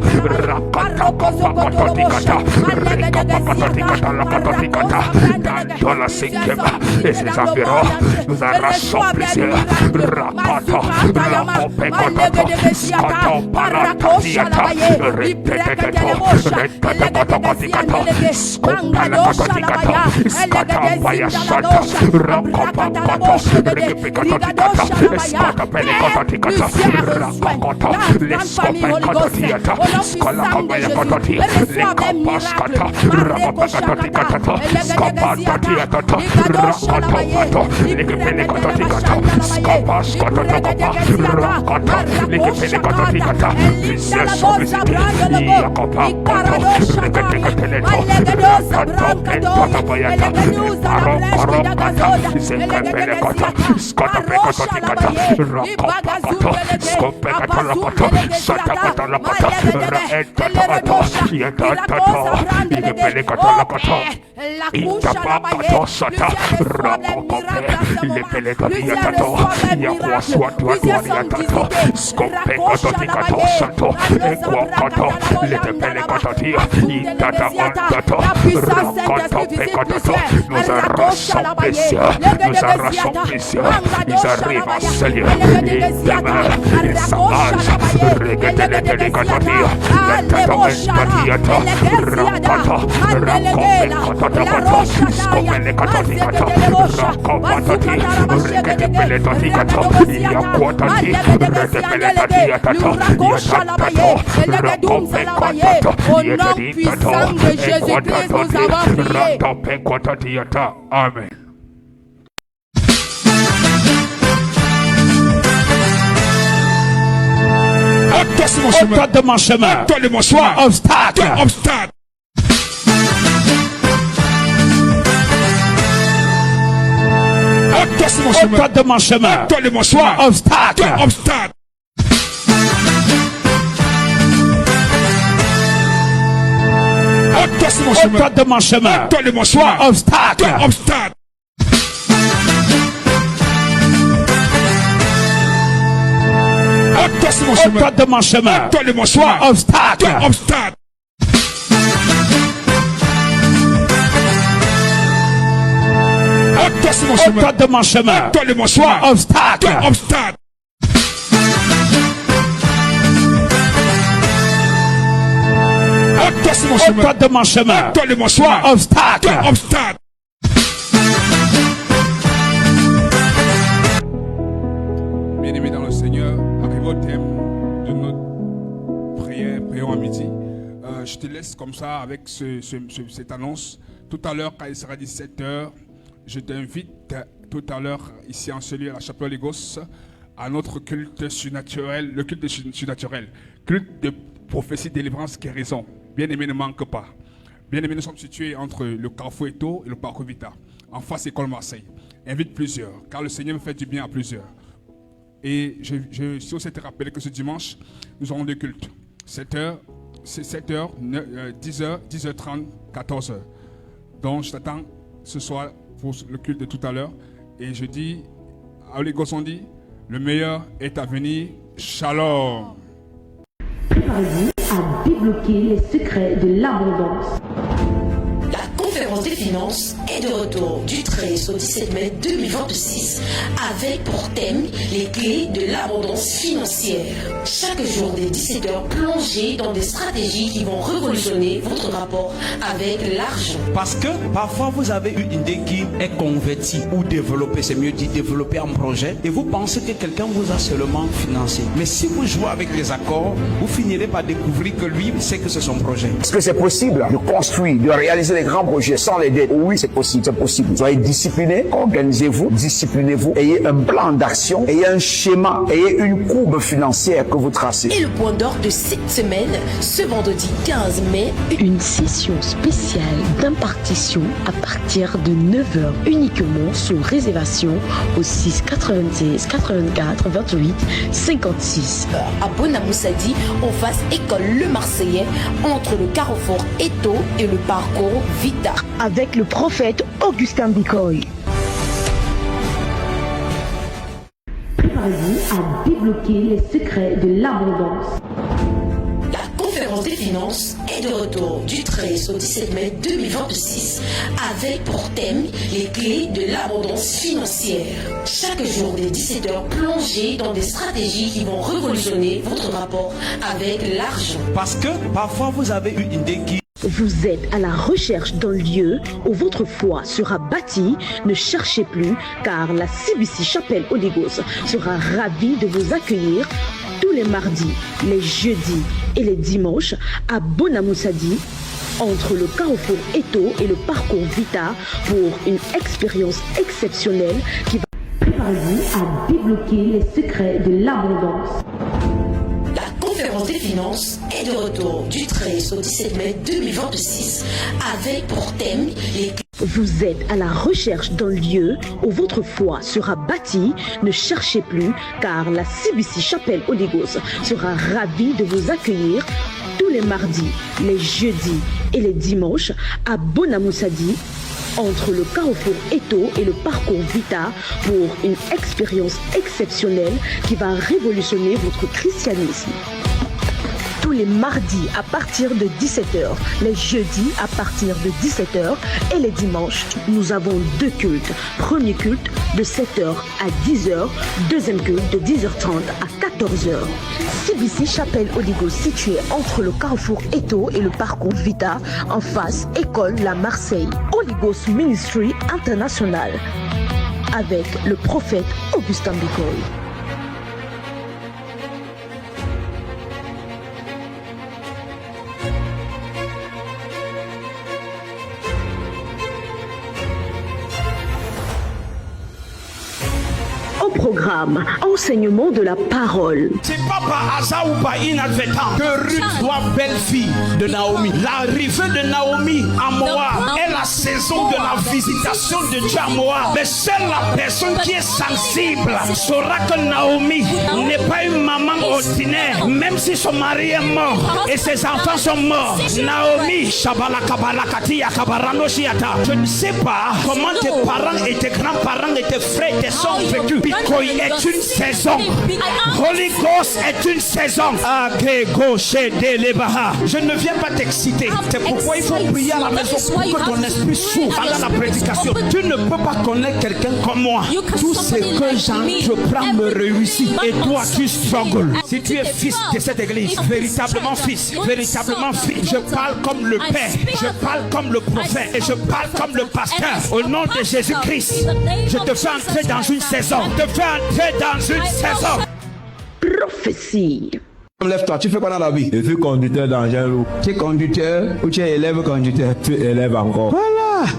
[SPEAKER 1] Rakatapapatotikata, Rekopakatotikata, Lakatotikata, dans la cinquième et ses environs, nous a rassemblés, Seigneur, Rakata, Rakopekatoto, Skato, Paratatiata, Reteteteto, Rekatapatotikata, Skopalakatotikata, Skatapayasata, Rakopakoto, Rekopekatotikata, Skatapelikototikata, Rakokota, Leskopekatotiata, Skolakabayakototi, Lekopaskata, Rakopekatotikata, Skopatatiata, Rakotopato, Lekopelikototikata, Skopaskototokopa, Rakota, Lekopelikototikata, Visesovisipi, Yakopakoto, Reketekateleto, Rakatopentotabayata, Arokorokata, Zekepelekota, Skotopekototikata, Rakopakoto, Skopekatolokoto, Satakatolokoto, Raetatato, Yatatato, Ikepelekatolokoto, Itapakato Sata, Rakokope, Lepelekatiatato, Yakwaswatuatuaniatato, Skopekototikato Sato, Ekwakoto, Letepelekatatia, Itataontato, Rakotopekatato, nous a rassemblés, nous a rassemblés, ils arrivent en Seigneur, et demain, ils s'engagent, Regetelekatikatia, Letatamentatiata, Rakata, Rakopekatatato, Skopelekatikata, Rakopatati, Regetepeletatikata, Yakwatati, Retepelekatiatato, Yatatato, Rakopekatato, Yetaditato, Ekwatati, Ratopekatatiata. Amen.
[SPEAKER 5] Ôte de mon chemin. Sois obstacle.
[SPEAKER 3] Obstacle.
[SPEAKER 5] Ôte de mon chemin. Sois obstacle.
[SPEAKER 3] Obstacle.
[SPEAKER 5] Ôte de mon chemin. Sois obstacle.
[SPEAKER 3] Obstacle.
[SPEAKER 5] Ôte de mon chemin. Sois obstacle.
[SPEAKER 3] Obstacle.
[SPEAKER 5] Ôte de mon chemin. Sois obstacle.
[SPEAKER 3] Obstacle.
[SPEAKER 5] Ôte de mon chemin. Sois obstacle.
[SPEAKER 3] Obstacle. Bien-aimés dans le Seigneur, arrivé au thème de notre prière, prions à midi. Je te laisse comme ça avec cette annonce. Tout à l'heure, quand il sera 17h, je t'invite tout à l'heure ici en celui à la chapelle Lagos à notre culte surnaturel, le culte surnaturel, culte de prophétie, délivrance, guérison. Bien-aimés, ne manque pas. Bien-aimés, nous sommes situés entre le Carrefour Eto et le Parcours Vita, en face École Marseille. Invite plusieurs, car le Seigneur me fait du bien à plusieurs. Et je suis aussi te rappeler que ce dimanche, nous aurons des cultes. 7h, 10h, 10h30, 14h. Donc je t'attends ce soir pour le culte de tout à l'heure. Et je dis, à Lagos on dit, le meilleur est à venir. Shalom.
[SPEAKER 2] Préparez-vous à débloquer les secrets de l'abondance.
[SPEAKER 7] La conférence des finances est de retour du 13 au 17 mai 2026 avec pour thème les clés de l'abondance financière. Chaque jour dès 17h, plongez dans des stratégies qui vont révolutionner votre rapport avec l'argent.
[SPEAKER 8] Parce que parfois vous avez une idée qui est convertie ou développée, c'est mieux dit développer un projet, et vous pensez que quelqu'un vous a seulement financé. Mais si vous jouez avec les accords, vous finirez par découvrir que lui sait que c'est son projet.
[SPEAKER 9] Est-ce que c'est possible de construire, de réaliser des grands projets sans les dettes. Oui, c'est possible, c'est possible. Soyez disciplinés, organisez-vous, disciplinez-vous, ayez un plan d'action, ayez un schéma, ayez une courbe financière que vous tracez.
[SPEAKER 7] Et le point d'orgue de cette semaine, ce vendredi 15 mai,
[SPEAKER 2] une session spéciale d'impartition à partir de 9h uniquement sous réservation au 6 96 84 28 56.
[SPEAKER 7] À Bonamoussadi, en face école Le Marseillais, entre le carrefour Eto et le parcours Vita.
[SPEAKER 2] Avec le prophète Augustin Bikoy. Préparez-vous à débloquer les secrets de l'abondance.
[SPEAKER 7] La conférence des finances est de retour du 13 au 17 mai 2026 avec pour thème les clés de l'abondance financière. Chaque jour dès 17h, plongez dans des stratégies qui vont révolutionner votre rapport avec l'argent.
[SPEAKER 8] Parce que parfois vous avez une idée qui...
[SPEAKER 2] Vous êtes à la recherche d'un lieu où votre foi sera bâtie. Ne cherchez plus, car la CBC Chapelle Holy Ghost sera ravie de vous accueillir tous les mardis, les jeudis et les dimanches à Bonamoussadi, entre le carrefour Eto et le parcours Vita, pour une expérience exceptionnelle qui va préparer-vous à débloquer les secrets de l'abondance.
[SPEAKER 7] La conférence des finances est de retour du 13 au 17 mai 2026 avec pour thème les...
[SPEAKER 2] Vous êtes à la recherche d'un lieu où votre foi sera bâtie. Ne cherchez plus, car la CBC Chapelle Holy Ghost sera ravie de vous accueillir tous les mardis, les jeudis et les dimanches à Bonamoussadi, entre le carrefour Eto et le parcours Vita, pour une expérience exceptionnelle qui va révolutionner votre christianisme. Tous les mardis à partir de 17h, les jeudis à partir de 17h et les dimanches, nous avons deux cultes. Premier culte de 7h à 10h, deuxième culte de 10h30 à 14h. CBC Chapelle Holy Ghost, située entre le carrefour Eto et le parcours Vita, en face école La Marseille. Holy Ghost Ministry International, avec le prophète Augustin Bikoy. Programme enseignement de la parole.
[SPEAKER 8] C'est pas par hasard ou par inadvertance que Ruth soit belle-fille de Naomi. L'arrivée de Naomi à Moab est la saison de la visitation de Dieu à Moab. Mais seule la personne qui est sensible saura que Naomi n'est pas une maman ordinaire, même si son mari est mort et ses enfants sont morts. Naomi, je ne sais pas comment tes parents et tes grands-parents et tes frères et tes soeurs ont vécu. Bikoy est une saison. Holy Ghost est une saison. Je ne viens pas t'exciter. C'est pourquoi il faut prier à la maison pour que ton esprit s'ouvre pendant la prédication. Tu ne peux pas connaître quelqu'un comme moi. Tout ce que j'entreprends me réussit. Et toi, tu struggles. Si tu es fils de cette église, véritablement fils, je parle comme le Père, je parle comme le prophète et je parle comme le pasteur. Au nom de Jésus-Christ, je te fais entrer dans une saison. Dans une saison.
[SPEAKER 2] Prophétie.
[SPEAKER 10] Lève-toi, tu fais quoi dans la vie?
[SPEAKER 11] Je suis conducteur d'engin lourd.
[SPEAKER 10] Tu es conducteur ou tu es élève conducteur?
[SPEAKER 11] Tu es élève encore.
[SPEAKER 10] Voilà.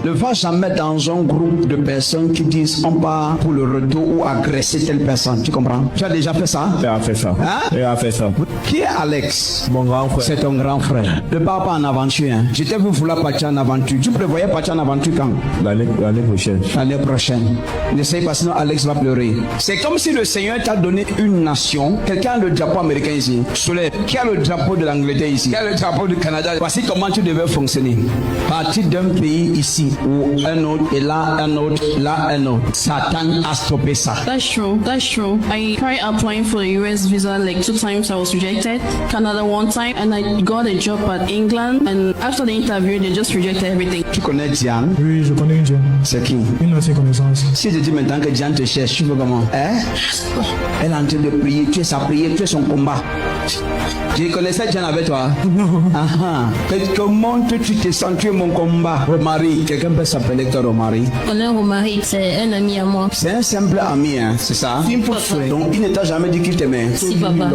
[SPEAKER 10] Ne va jamais dans un groupe de personnes qui disent on part pour le retour ou agresser telle personne. Tu comprends? Tu as déjà fait ça?
[SPEAKER 11] Tu as fait ça.
[SPEAKER 10] Hein?
[SPEAKER 11] Tu as fait ça.
[SPEAKER 10] Qui est Alex?
[SPEAKER 11] Mon grand frère.
[SPEAKER 10] C'est ton grand frère. Ne pars pas en aventure. Hein. Je t'ai vu vouloir partir en aventure. Tu prévoyais partir en aventure quand?
[SPEAKER 11] L'année prochaine.
[SPEAKER 10] L'année prochaine. N'essaye pas, sinon Alex va pleurer. C'est comme si le Seigneur t'a donné une nation. Quelqu'un a le drapeau américain ici. Soleil. Qui a le drapeau de l'Angleterre ici? Qui a le drapeau du Canada? Voici comment tu devais fonctionner. Partir d'un pays ici ou un autre et là un autre, là un autre. Satan a stoppé ça.
[SPEAKER 12] That's true. I tried applying for the US visa like 2 times. I was rejected. Canada 1 time, and I got a job at England. And after the interview, they just rejected everything.
[SPEAKER 10] Tu connais Diane?
[SPEAKER 13] Oui, je connais Diane.
[SPEAKER 10] C'est qui?
[SPEAKER 13] Une ancienne connaissance.
[SPEAKER 10] Si je dis maintenant que Diane te cherche, tu veux comment? Hein? Elle est en train de prier. Tu es sa prière, tu es son combat. Tu connaissais Diane avec toi?
[SPEAKER 13] Non.
[SPEAKER 10] Comment tu te sens? Tu es mon combat. Romari. Quelqu'un peut s'appeler toi Romari?
[SPEAKER 12] Je connais Romari, c'est un ami à moi.
[SPEAKER 10] C'est un simple ami, hein, c'est ça? Donc il ne t'a jamais dit qu'il t'aimait?
[SPEAKER 12] Si, papa.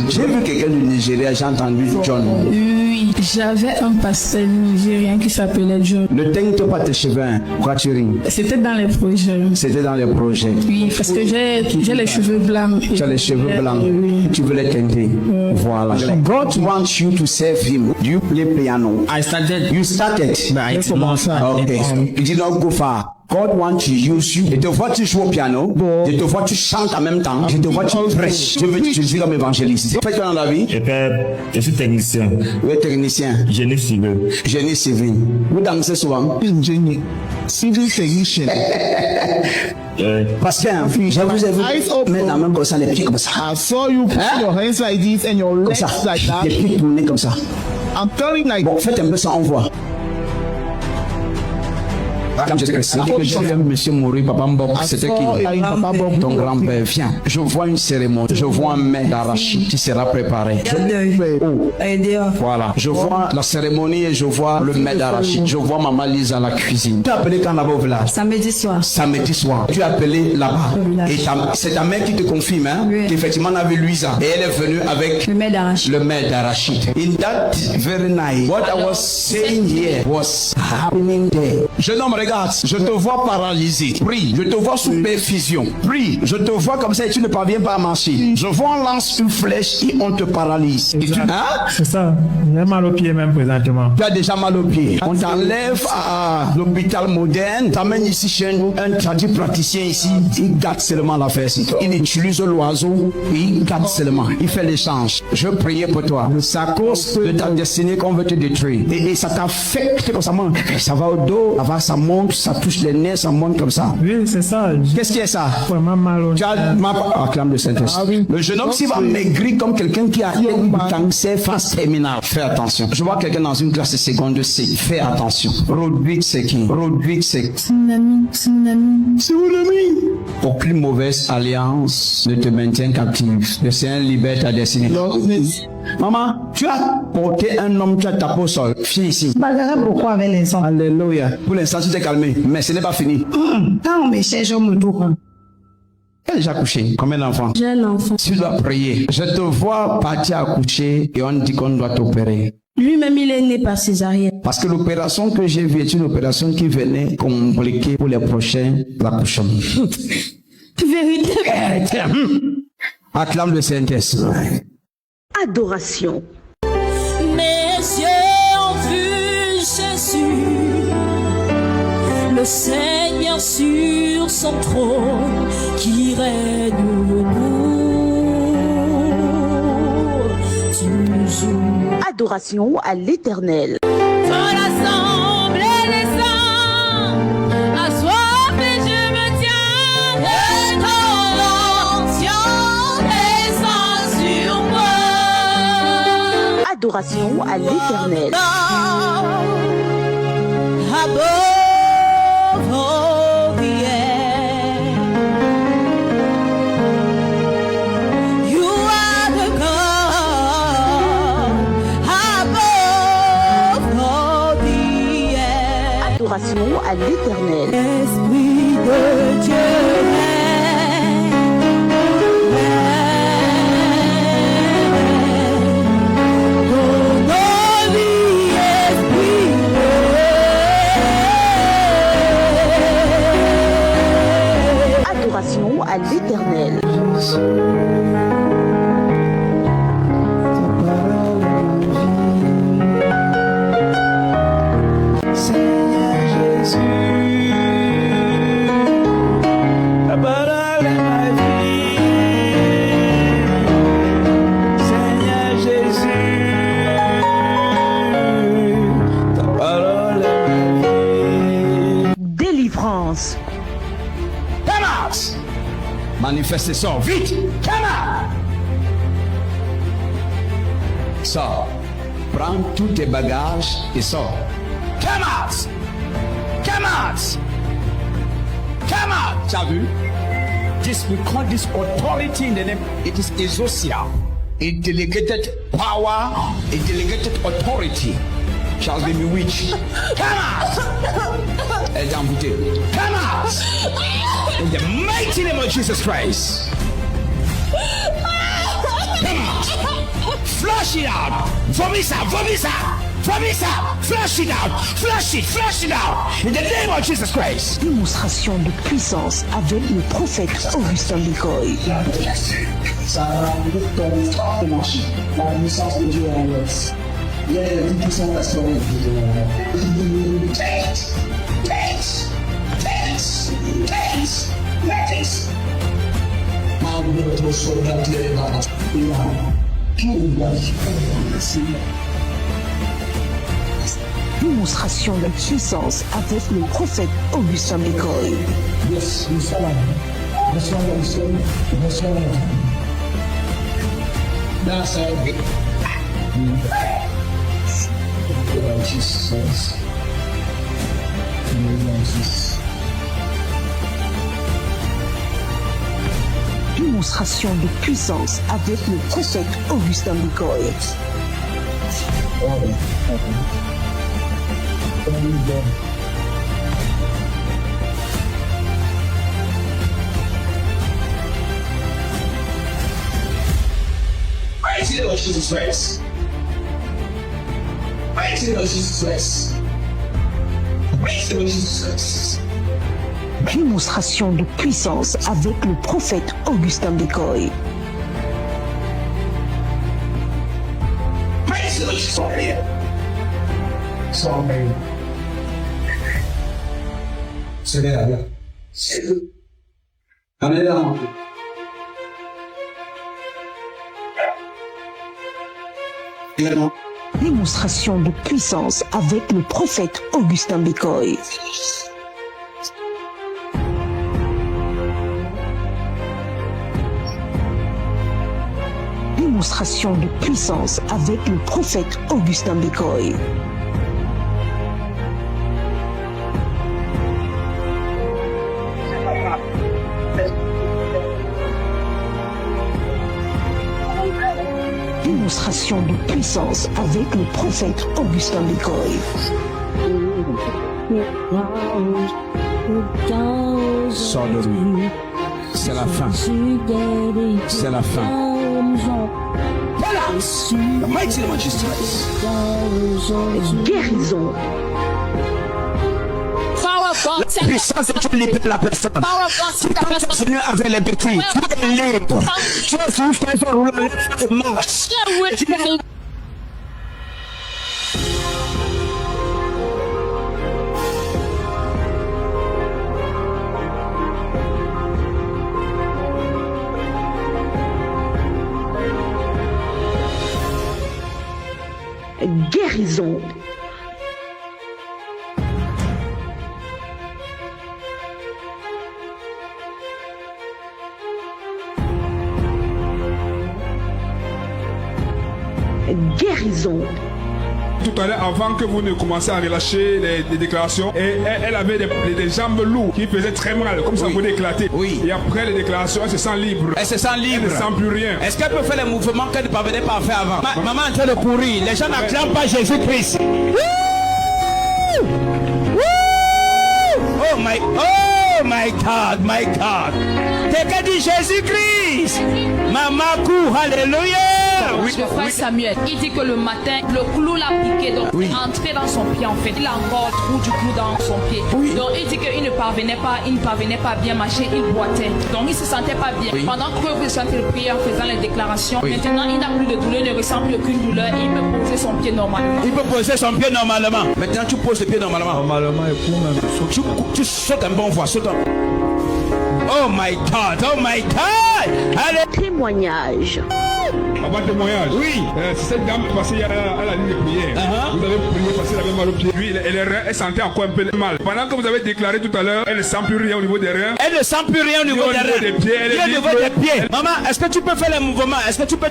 [SPEAKER 10] J'ai vu quelqu'un du Nigeria, j'ai entendu John.
[SPEAKER 12] Oui. Oui, j'avais un pasteur nigérien qui s'appelait John.
[SPEAKER 10] Ne teigne pas tes cheveux, hein. Pourquoi tu ris?
[SPEAKER 12] C'était dans les projets.
[SPEAKER 10] C'était dans les projets.
[SPEAKER 12] Oui, parce que j'ai les cheveux blancs.
[SPEAKER 10] Tu as les cheveux blancs.
[SPEAKER 12] Oui.
[SPEAKER 10] Tu veux les teinter. Voilà. God wants you to serve him. Do you play piano?
[SPEAKER 8] I started.
[SPEAKER 10] You started.
[SPEAKER 8] But it's not.
[SPEAKER 10] Okay. You did not go far. God wants to use you. Je te vois tu joues au piano. Je te vois tu chantes en même temps. Je te vois tu prêches. Je veux que tu sois comme évangéliste. Fais quoi dans la vie?
[SPEAKER 11] Je suis technicien.
[SPEAKER 10] Oui, technicien.
[SPEAKER 11] Génie civil.
[SPEAKER 10] Génie civil. Vous dansez souvent?
[SPEAKER 5] Génie. Civil technician.
[SPEAKER 10] Parce que je vous ai vu mettre la main comme ça, les pieds comme ça.
[SPEAKER 5] I saw you put your hands like this and your legs like that.
[SPEAKER 10] Les pieds tournés comme ça.
[SPEAKER 5] I'm telling like.
[SPEAKER 10] Bon, faites un peu ça, on voit. Comme je sais que j'ai vu un monsieur mourir, Papa Mbok, c'était qui? Ton grand-père. Viens, je vois une cérémonie, je vois un mets d'arachide qui sera préparé. Voilà, je vois la cérémonie et je vois le mets d'arachide. Je vois Maman Lise à la cuisine. Tu as appelé quand là-bas au village?
[SPEAKER 13] Samedi soir.
[SPEAKER 10] Samedi soir. Tu as appelé là-bas. Et c'est ta mère qui te confirme, hein?
[SPEAKER 13] Oui.
[SPEAKER 10] Qu'effectivement on avait Louisa. Et elle est venue avec
[SPEAKER 13] le mets d'arachide.
[SPEAKER 10] Le mets d'arachide. In that very night, what I was saying here was happening there. Jeune homme, regarde, je te vois paralysé. Prie, je te vois sous perfusion. Prie, je te vois comme ça et tu ne parviens pas à marcher. Je vois on lance une flèche et on te paralyse. Hein?
[SPEAKER 14] C'est ça. J'ai mal au pied même présentement.
[SPEAKER 10] Tu as déjà mal au pied. On t'enlève à l'hôpital moderne, t'amènes ici chez un praticien ici. Il garde seulement la fesse. Il utilise l'oiseau et il garde seulement. Il fait l'échange. Je priais pour toi. C'est à cause de ta destinée qu'on veut te détruire. Et ça t'affecte comme ça. Ça va au dos, ça monte, ça touche les nerfs, ça monte comme ça.
[SPEAKER 14] Oui, c'est ça.
[SPEAKER 10] Qu'est-ce qui est ça?
[SPEAKER 14] Vraiment mal au
[SPEAKER 10] Tu as acclame le Saint-Esprit.
[SPEAKER 14] Oui.
[SPEAKER 10] Le jeune homme s'il va maigrir comme quelqu'un qui a un cancer phase terminale. Fais attention. Je vois quelqu'un dans une classe de seconde C. Fais attention. Rodrigue c'est qui? Rodrigue c'est
[SPEAKER 12] mon ami. C'est mon ami.
[SPEAKER 10] C'est mon ami. Aucune mauvaise alliance ne te maintient captive. Le Seigneur libère ta destinée. Maman, tu as porté un homme, tu as tapé au sol. Viens ici.
[SPEAKER 13] Pourquoi avec les hommes?
[SPEAKER 10] Alléluia. Pour l'instant, tu t'es calmé, mais ce n'est pas fini.
[SPEAKER 13] Quand on me cherche, on me trouve.
[SPEAKER 10] Elle a déjà couché. Combien d'enfants?
[SPEAKER 12] J'ai un enfant.
[SPEAKER 10] Tu dois prier. Je te vois partir à coucher et on dit qu'on doit t'opérer.
[SPEAKER 12] Lui-même, il est né par césarienne.
[SPEAKER 10] Parce que l'opération que j'ai vue est une opération qui venait compliquer pour les prochains accouchements.
[SPEAKER 12] Vérité.
[SPEAKER 10] Acclame le Saint-Esprit.
[SPEAKER 2] Adoration.
[SPEAKER 15] Mes yeux ont vu Jésus, le Seigneur sur son trône, qui règne toujours.
[SPEAKER 2] Adoration à l'Éternel.
[SPEAKER 15] Dans l'assemblée des saints, assoiffé je me tiens, et ton onction descend sur moi.
[SPEAKER 2] Adoration à l'Éternel.
[SPEAKER 15] Above all the air, you are the God. Above all the air.
[SPEAKER 2] Adoration à l'Éternel.
[SPEAKER 15] Esprit de Dieu.
[SPEAKER 2] Adoration à l'Éternel.
[SPEAKER 5] Seigneur Jésus, ta parole est ma vie. Seigneur Jésus, ta parole est ma vie.
[SPEAKER 2] Délivrance.
[SPEAKER 10] Manifestez ça, vite! Come on! Sors. Prends tous tes bagages et sors. Come out! Come out! Come out! Tu as vu? This, we call this authority in the name. It is exousia. A delegated power, a delegated authority shall be bewitched. Come out! Elle est emboutée. Come out! In the mighty name of Jesus Christ. Come out.
[SPEAKER 8] Flush it out. Vomit out. Vomit out. Vomit out. Flush it out. Flush it. Flush it out. In the name of Jesus Christ.
[SPEAKER 2] Démonstration de puissance avec le prophète Augustin Bicoy.
[SPEAKER 10] Ça a marché. La puissance de Dieu en l'os. Il y a une puissance restaurée.
[SPEAKER 2] Démonstration de puissance avec le prophète Augustin Bicoy.
[SPEAKER 10] Yes, bonsoir. Bonsoir, bonsoir. Bonsoir. That's it. Jesus.
[SPEAKER 2] Démonstration de puissance avec le prophète Augustin Bicoy.
[SPEAKER 10] Mighty Lord Jesus Christ. Mighty Lord Jesus Christ. Mighty Lord Jesus Christ.
[SPEAKER 2] Démonstration de puissance avec le prophète Augustin Bicoy.
[SPEAKER 10] Mighty Lord Jesus Christ. Sorry. C'est là. C'est là. Amenez là.
[SPEAKER 2] Démonstration de puissance avec le prophète Augustin Bicoy. Démonstration de puissance avec le prophète Augustin Bicoy. Démonstration de puissance avec le prophète Augustin Bicoy.
[SPEAKER 8] Sors de lui. C'est la fin. C'est la fin. Voilà. Mighty Lord Jesus Christ.
[SPEAKER 2] Guérison.
[SPEAKER 8] La puissance de Dieu libère la personne. Quand tu es venu avec les béquilles, tu es libre. Tu es juste un jour où la marche.
[SPEAKER 2] Guérison. Guérison.
[SPEAKER 3] Tout à l'heure, avant que vous ne commenciez à relâcher les déclarations, et elle avait des jambes lourdes qui faisaient très mal, comme ça vous éclater.
[SPEAKER 8] Oui.
[SPEAKER 3] Et après les déclarations, elle se sent libre.
[SPEAKER 8] Elle se sent libre.
[SPEAKER 3] Elle ne sent plus rien.
[SPEAKER 8] Est-ce qu'elle peut faire les mouvements qu'elle ne parvenait pas à faire avant? Maman est en train de pourrir. Les gens n'acclament pas Jésus-Christ. Oh my God, my God. Quelqu'un dit Jésus-Christ. Mamakou, alléluia.
[SPEAKER 16] Oui, le frère Samuel, il dit que le matin, le clou l'a piqué, donc entré dans son pied en fait. Il a encore le trou du clou dans son pied. Donc il dit qu'il ne parvenait pas à bien marcher, il boitait. Donc il se sentait pas bien. Pendant que vous sentez le prier en faisant les déclarations, maintenant il n'a plus de douleur, il ne ressent plus aucune douleur, il peut poser son pied normalement.
[SPEAKER 8] Il peut poser son pied normalement. Maintenant tu poses le pied normalement. Normalement, et pour même. Tu sautes un bon fois, saute un. Oh my God, oh my God. Allez.
[SPEAKER 2] Témoignage.
[SPEAKER 3] Avant témoignage.
[SPEAKER 8] Oui.
[SPEAKER 3] C'est cette dame passée à la ligne de prière. Vous avez prié parce qu'elle avait mal au pied. Lui, elle sentait encore un peu mal. Pendant que vous avez déclaré tout à l'heure, elle ne sent plus rien au niveau des reins.
[SPEAKER 8] Elle ne sent plus rien au niveau des reins.
[SPEAKER 3] Des pieds, elle est
[SPEAKER 8] au niveau des pieds. Maman, est-ce que tu peux faire les mouvements? Est-ce que tu peux...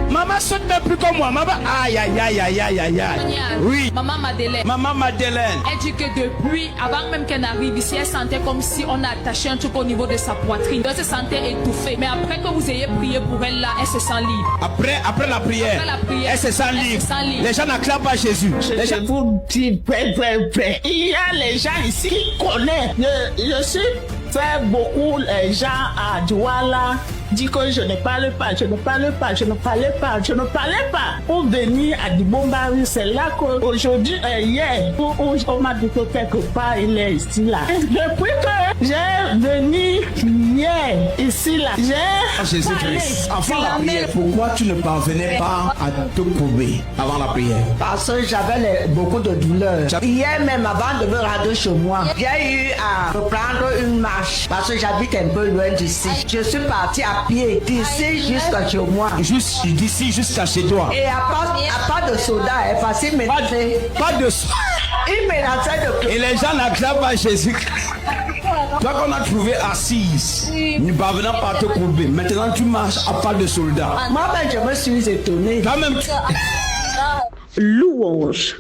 [SPEAKER 8] Maman saute même plus comme moi. Maman, aïe, aïe, aïe, aïe, aïe, aïe, aïe. Oui.
[SPEAKER 16] Maman Madeleine.
[SPEAKER 8] Maman Madeleine.
[SPEAKER 16] Elle dit que depuis, avant même qu'elle n'arrive ici, elle sentait comme si on a attaché un truc au niveau de sa poitrine. Elle se sentait étouffée. Mais après que vous ayez prié pour elle là, elle se sent libre.
[SPEAKER 8] Après la prière, elle se sent libre. Les gens n'acclament pas Jésus.
[SPEAKER 17] Les gens vous disent, il y a les gens ici qui connaissent. Je suis fait beaucoup les gens à Douala. dit que je ne parle pas, je ne parle pas, je ne parlais pas, je ne parlais pas. Pour venir à Dibomba, c'est là qu'aujourd'hui, hier, on m'a dit que quelque part, il est ici là. Depuis que j'ai venu hier, ici là, j'ai
[SPEAKER 8] Jésus-Christ, avant la prière, pourquoi tu ne parvenais pas à te prouver avant la prière?
[SPEAKER 18] Parce que j'avais beaucoup de douleurs. Hier même, avant de me rendre chez moi, j'ai eu à reprendre une marche parce que j'habite un peu loin d'ici. Je suis parti à pied d'ici jusqu'à chez moi.
[SPEAKER 8] Juste d'ici jusqu'à chez toi.
[SPEAKER 18] Et à part de soda, parce qu'il menaçait.
[SPEAKER 8] Pas de
[SPEAKER 18] Il menaçait de...
[SPEAKER 8] Et les gens n'acclament pas Jésus. Toi qu'on a trouvé assise, ne parvenant pas à te courber. Maintenant tu marches à pas de soldats.
[SPEAKER 18] Moi-même je me suis étonné.
[SPEAKER 8] Quand même.
[SPEAKER 2] Louange.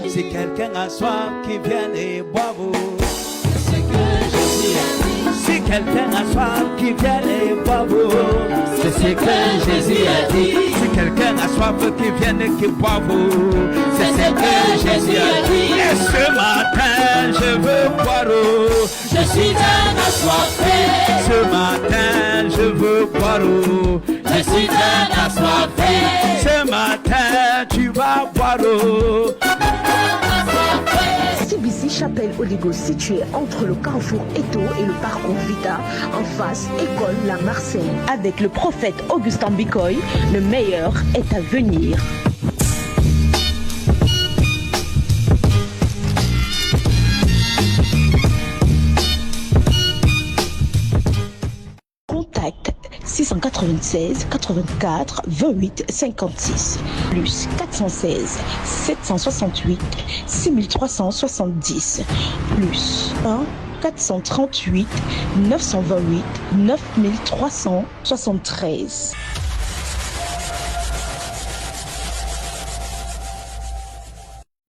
[SPEAKER 19] Si quelqu'un a soif qui vienne et boive, c'est que Jésus a dit. Si quelqu'un a soif qui vienne et boive, c'est ce que Jésus a dit. Si quelqu'un a soif qui vienne et qui boive, c'est ce que Jésus a dit. Et ce matin je veux boire, je suis un assoiffé. Ce matin je veux boire, je suis un assoiffé. Ce matin tu vas boire.
[SPEAKER 2] CBC Chapelle Holy Ghost, situé entre le carrefour Eto et le parcours Vita, en face École La Marseille. Avec le prophète Augustin Bicoy, le meilleur est à venir. Contact 696 84 28 56 plus 416 768 6370 plus 1 438 928 9373.